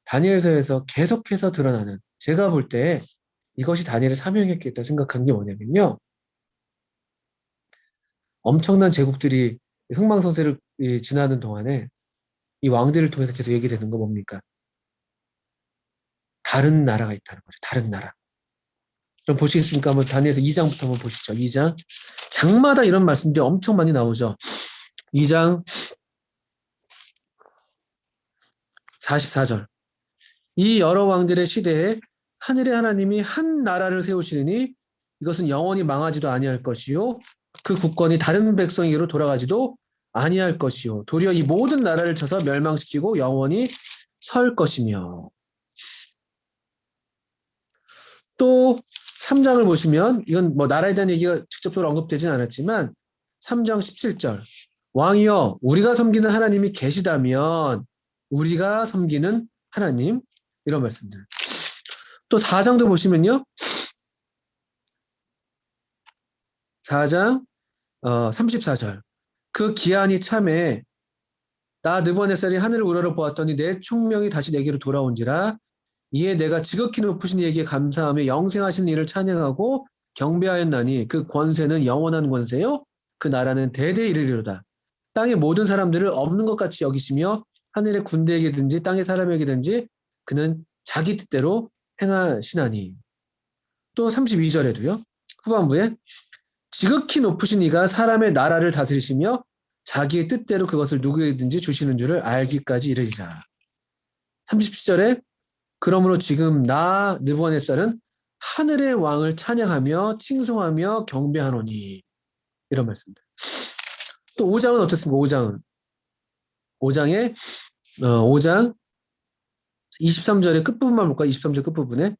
A: 다니엘서에서 계속해서 드러나는 제가 볼 때 이것이 다니엘의 사명이었겠다 생각한 게 뭐냐면요. 엄청난 제국들이 흥망성쇠를 지나는 동안에 이 왕들을 통해서 계속 얘기되는 거 뭡니까? 다른 나라가 있다는 거죠. 다른 나라. 좀 보시겠습니까? 한번 다니엘서 2장부터 한번 보시죠. 2장. 장마다 이런 말씀들이 엄청 많이 나오죠. 2장 44절. 이 여러 왕들의 시대에 하늘의 하나님이 한 나라를 세우시니 이것은 영원히 망하지도 아니할 것이요. 그 국권이 다른 백성에게로 돌아가지도 아니할 것이요. 도리어 이 모든 나라를 쳐서 멸망시키고 영원히 설 것이며. 또 3장을 보시면 이건 뭐 나라에 대한 얘기가 직접적으로 언급되진 않았지만 3장 17절 왕이여 우리가 섬기는 하나님이 계시다면 우리가 섬기는 하나님 이런 말씀들. 또 4장도 보시면요. 4장 34절. 그 기한이 참에 나 느부갓네살이 하늘을 우러러 보았더니 내 총명이 다시 내게로 돌아온지라 이에 내가 지극히 높으신 이에게 감사하며 영생하신 이를 찬양하고 경배하였나니 그 권세는 영원한 권세요 그 나라는 대대 이르리로다. 땅의 모든 사람들을 없는 것 같이 여기시며 하늘의 군대에게든지 땅의 사람에게든지 그는 자기 뜻대로 행하시나니. 또 32절에도요. 후반부에 지극히 높으신 이가 사람의 나라를 다스리시며 자기의 뜻대로 그것을 누구에든지 주시는 줄을 알기까지 이르리라. 37절에 그러므로 지금 나 느부갓네살은 하늘의 왕을 찬양하며 칭송하며 경배하노니 이런 말씀입니다. 또 5장은 어떻습니까? 5장에 5장 23절의 끝부분만 볼까요? 23절 끝부분에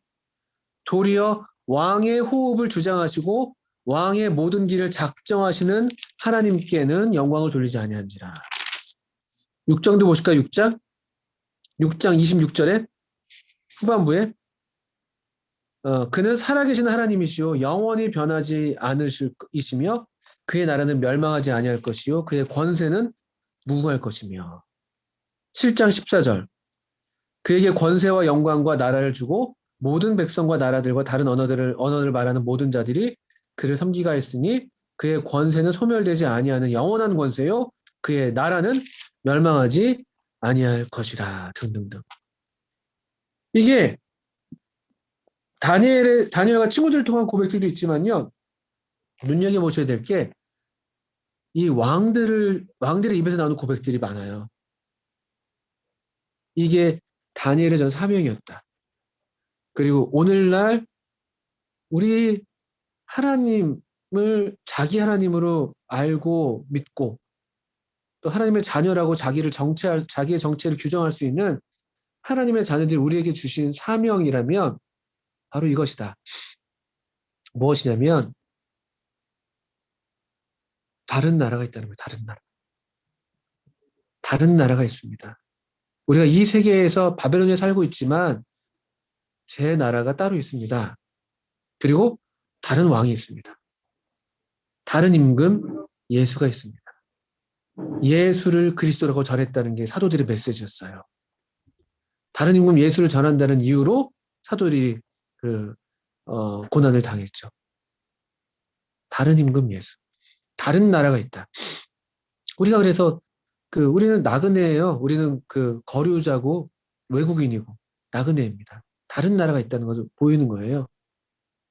A: 도리어 왕의 호흡을 주장하시고 왕의 모든 길을 작정하시는 하나님께는 영광을 돌리지 아니한지라. 6장도 보실까요? 6장 26절에 후반부에 그는 살아계신 하나님이시요 영원히 변하지 않으시며 그의 나라는 멸망하지 아니할 것이요 그의 권세는 무궁할 것이며. 7장 14절 그에게 권세와 영광과 나라를 주고 모든 백성과 나라들과 다른 언어를 말하는 모든 자들이 그를 섬기가 했으니 그의 권세는 소멸되지 아니하는 영원한 권세요 그의 나라는 멸망하지 아니할 것이라 등등등. 이게 다니엘과 친구들을 통한 고백들도 있지만요. 눈여겨보셔야 될 게 이 왕들의 입에서 나오는 고백들이 많아요. 이게 다니엘의 전 사명이었다. 그리고 오늘날 우리 하나님을 자기 하나님으로 알고 믿고 또 하나님의 자녀라고 자기의 정체를 규정할 수 있는 하나님의 자녀들이 우리에게 주신 사명이라면 바로 이것이다. 무엇이냐면 다른 나라가 있다는 거예요. 다른 나라가 있습니다. 우리가 이 세계에서 바벨론에 살고 있지만 제 나라가 따로 있습니다. 그리고 다른 왕이 있습니다. 다른 임금 예수가 있습니다. 예수를 그리스도라고 전했다는 게 사도들의 메시지였어요. 다른 임금 예수를 전한다는 이유로 사도들이 고난을 당했죠. 다른 임금 예수. 다른 나라가 있다. 우리가 그래서 우리는 나그네예요. 우리는 거류자고 외국인이고 나그네입니다. 다른 나라가 있다는 것을 보이는 거예요.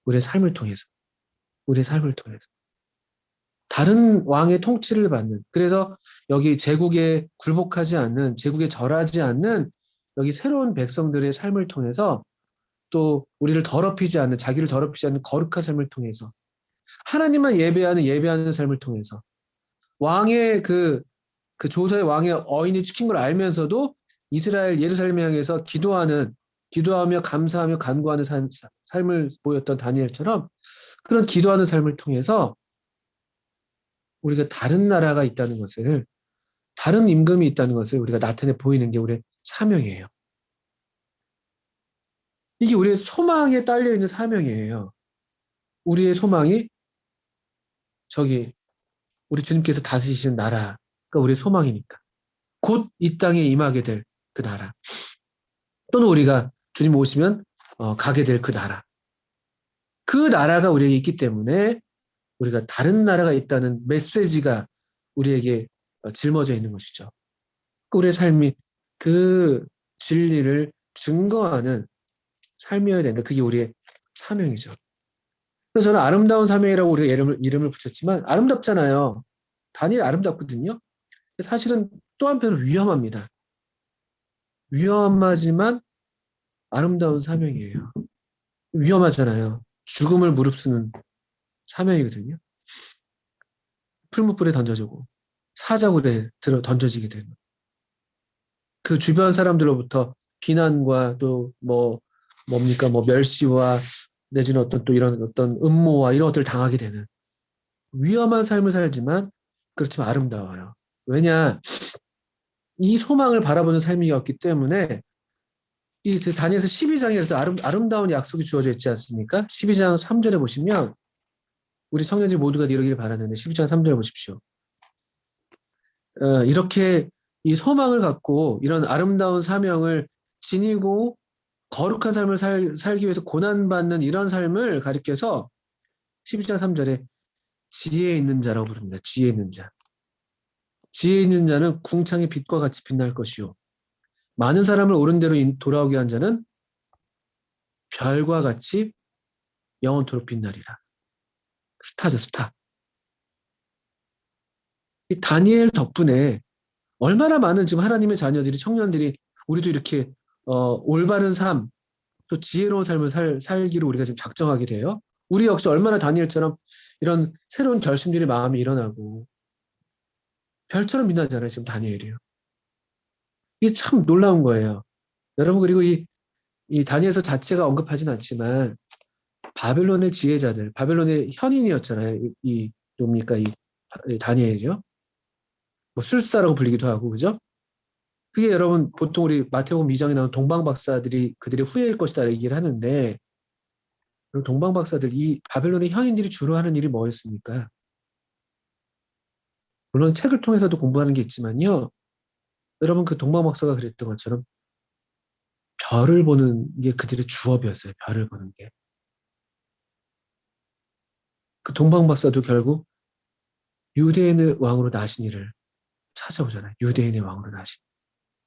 A: 우리의 삶을 통해서. 다른 왕의 통치를 받는. 그래서 여기 제국에 굴복하지 않는, 제국에 절하지 않는 여기 새로운 백성들의 삶을 통해서 또 우리를 자기를 더럽히지 않는 거룩한 삶을 통해서 하나님만 예배하는 삶을 통해서 왕의 조서의 왕의 어인이 찍힌 걸 알면서도 이스라엘 예루살렘 향해서 기도하며 감사하며 간구하는 삶을 보였던 다니엘처럼 그런 기도하는 삶을 통해서 우리가 다른 나라가 있다는 것을, 다른 임금이 있다는 것을 우리가 나타내 보이는 게 우리의 사명이에요. 이게 우리의 소망에 딸려있는 사명이에요. 우리의 소망이 우리 주님께서 다스리시는 나라가 우리의 소망이니까. 곧 이 땅에 임하게 될 그 나라. 또는 우리가 주님 오시면 가게 될 그 나라. 그 나라가 우리에게 있기 때문에 우리가 다른 나라가 있다는 메시지가 우리에게 짊어져 있는 것이죠. 우리의 삶이 그 진리를 증거하는 삶이어야 된다. 그게 우리의 사명이죠. 그래서 저는 아름다운 사명이라고 우리가 이름을 붙였지만 아름답잖아요. 다니엘 아름답거든요. 사실은 또 한편으로 위험합니다. 위험하지만 아름다운 사명이에요. 위험하잖아요. 죽음을 무릅쓰는 사명이거든요. 풀무불에 던져지고 사자굴에 던져지게 되는 그 주변 사람들로부터 비난과 또 멸시와 내지는 또 이런 어떤 음모와 이런 것들을 당하게 되는 위험한 삶을 살지만 그렇지만 아름다워요. 왜냐, 이 소망을 바라보는 삶이었기 때문에 이 다니엘서 12장에서 아름다운 약속이 주어져 있지 않습니까? 12장 3절에 보시면 우리 청년들 모두가 이러기를 바라는데 12장 3절에 보십시오. 이렇게 이 소망을 갖고 이런 아름다운 사명을 지니고 거룩한 삶을 살기 위해서 고난받는 이런 삶을 가리켜서 12장 3절에 지혜 있는 자라고 부릅니다. 지혜 있는 자. 지혜 있는 자는 궁창의 빛과 같이 빛날 것이요. 많은 사람을 옳은 대로 돌아오게 한 자는 별과 같이 영원토록 빛나리라. 스타죠, 스타. 이 다니엘 덕분에 얼마나 많은 지금 하나님의 자녀들이, 청년들이, 우리도 이렇게 올바른 삶, 또 지혜로운 삶을 살기로 우리가 지금 작정하게 돼요. 우리 역시 얼마나 다니엘처럼 이런 새로운 결심들이 마음이 일어나고 별처럼 빛나잖아요. 지금 다니엘이요. 이게 참 놀라운 거예요. 여러분, 그리고 이 다니엘서 자체가 언급하진 않지만 바벨론의 지혜자들, 바벨론의 현인이었잖아요. 뭡니까? 이 다니엘이요. 뭐 술사라고 불리기도 하고, 그죠? 그게 여러분, 보통 우리 마태복음 2장에 나오는 동방박사들이 그들의 후예일 것이다 얘기를 하는데, 그럼 동방박사들, 이 바벨론의 현인들이 주로 하는 일이 뭐였습니까? 물론 책을 통해서도 공부하는 게 있지만요. 여러분, 그 동방박사가 그랬던 것처럼 별을 보는 게 그들의 주업이었어요. 별을 보는 게. 그 동방박사도 결국 유대인의 왕으로 나신 이를 찾아오잖아요. 유대인의 왕으로 나신.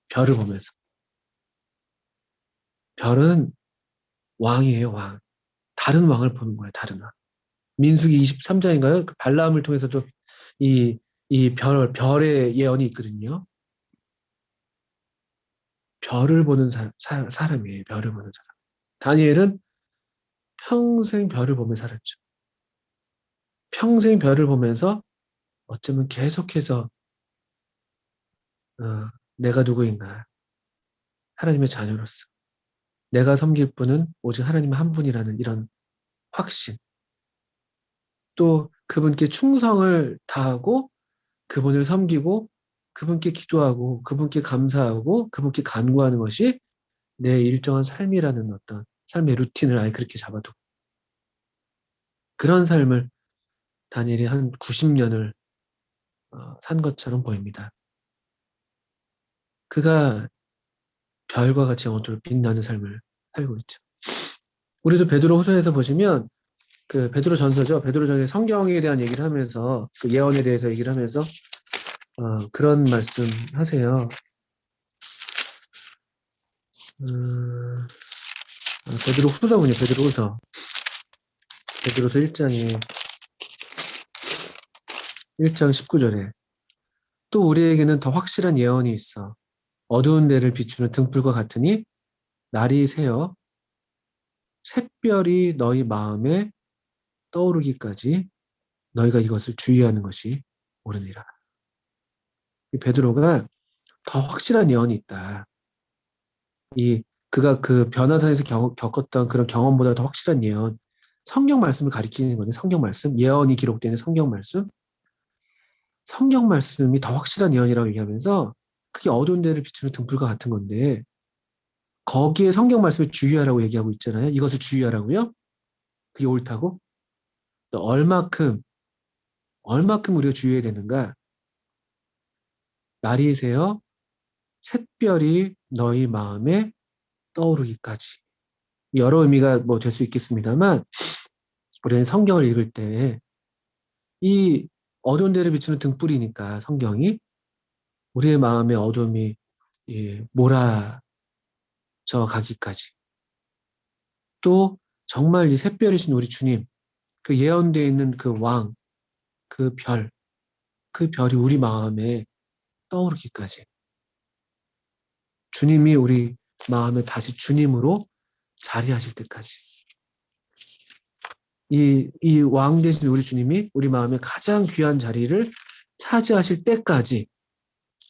A: 별을 보면서. 별은 왕이에요, 왕. 다른 왕을 보는 거예요, 다른 왕. 민수기 23장인가요? 그 발라함을 통해서도 이 별의 예언이 있거든요. 별을 보는 사람이에요, 별을 보는 사람. 다니엘은 평생 별을 보며 살았죠. 평생 별을 보면서 어쩌면 계속해서 내가 누구인가? 하나님의 자녀로서 내가 섬길 분은 오직 하나님 한 분이라는 이런 확신, 또 그분께 충성을 다하고 그분을 섬기고 그분께 기도하고 그분께 감사하고 그분께 간구하는 것이 내 일정한 삶이라는 어떤 삶의 루틴을 아예 그렇게 잡아두고 그런 삶을 다니엘이 한 90년을 산 것처럼 보입니다. 그가 별과 같이 영원토록 빛나는 삶을 살고 있죠. 우리도 베드로 후서에서 보시면 그 베드로 전서죠. 베드로 전에 성경에 대한 얘기를 하면서 그 예언에 대해서 얘기를 하면서 그런 말씀 하세요. 베드로 후서군요. 베드로 후서. 베드로서 1장 19절에 또 우리에게는 더 확실한 예언이 있어. 어두운 데를 비추는 등불과 같으니 날이 새어 샛별이 너희 마음에 떠오르기까지 너희가 이것을 주의하는 것이 옳으니라. 베드로가 더 확실한 예언이 있다. 그가 그 변화산에서 겪었던 그런 경험보다 더 확실한 예언, 성경 말씀을 가리키는 거네. 성경 말씀, 예언이 기록되는 성경 말씀, 성경 말씀이 더 확실한 예언이라고 얘기하면서 그게 어두운 데를 비추는 등불과 같은 건데 거기에 성경 말씀을 주의하라고 얘기하고 있잖아요. 이것을 주의하라고요? 그게 옳다고? 또 얼마큼 우리가 주의해야 되는가? 날이 새어 샛별이 너희 마음에 떠오르기까지. 여러 의미가 뭐 될 수 있겠습니다만 우리는 성경을 읽을 때 이 어두운 데를 비추는 등불이니까 성경이 우리의 마음의 어둠이 몰아져 가기까지 또 정말 이 샛별이신 우리 주님 그 예언되어 있는 그 왕, 그 별이 우리 마음에 떠오르기까지 주님이 우리 마음에 다시 주님으로 자리하실 때까지 이 왕 되신 우리 주님이 우리 마음에 가장 귀한 자리를 차지하실 때까지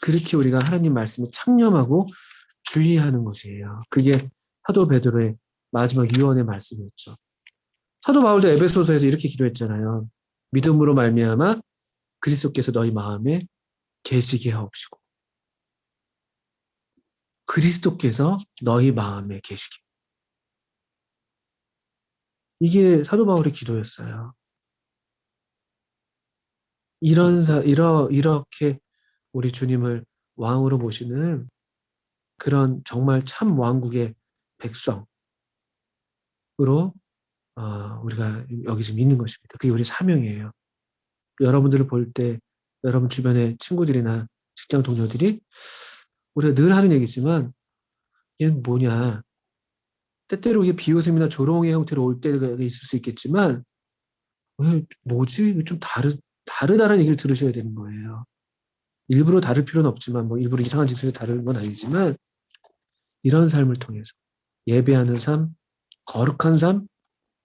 A: 그렇게 우리가 하나님 말씀을 창념하고 주의하는 것이에요. 그게 사도 베드로의 마지막 유언의 말씀이었죠. 사도 바울도 에베소서에서 이렇게 기도했잖아요. 믿음으로 말미암아 그리스도께서 너희 마음에 계시게 하옵시고 그리스도께서 너희 마음에 계시게. 이게 사도 바울의 기도였어요. 이렇게 우리 주님을 왕으로 모시는 그런 정말 참 왕국의 백성으로 우리가 여기 지금 있는 것입니다. 그게 우리 사명이에요. 여러분들을 볼 때 여러분 주변의 친구들이나 직장 동료들이 우리가 늘 하는 얘기지만 얘는 뭐냐. 때때로 이게 비웃음이나 조롱의 형태로 올 때가 있을 수 있겠지만 뭐지? 좀 다르다는 얘기를 들으셔야 되는 거예요. 일부러 다를 필요는 없지만 뭐 일부러 이상한 짓을 다루는 건 아니지만 이런 삶을 통해서 예배하는 삶, 거룩한 삶,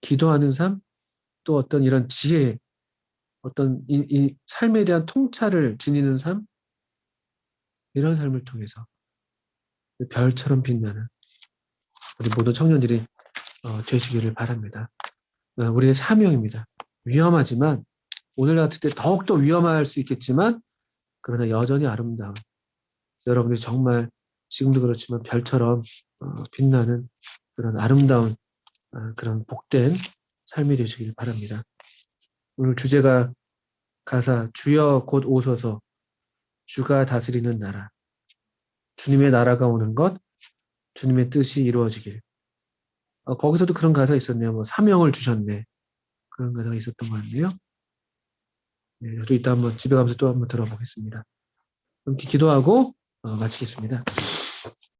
A: 기도하는 삶, 또 어떤 이런 지혜, 어떤 이 삶에 대한 통찰을 지니는 삶, 이런 삶을 통해서 별처럼 빛나는 우리 모든 청년들이 되시기를 바랍니다. 우리의 사명입니다. 위험하지만 오늘 같을 때 더욱더 위험할 수 있겠지만 그러나 여전히 아름다운 여러분들이 정말 지금도 그렇지만 별처럼 빛나는 그런 아름다운 그런 복된 삶이 되시길 바랍니다. 오늘 주제가 가사 주여 곧 오소서 주가 다스리는 나라 주님의 나라가 오는 것 주님의 뜻이 이루어지길 거기서도 그런 가사 있었네요. 뭐 사명을 주셨네. 그런 가사가 있었던 것 같네요. 네, 또 이따 한번 집에 가면서 또 한번 들어보겠습니다. 그럼 기도하고 마치겠습니다.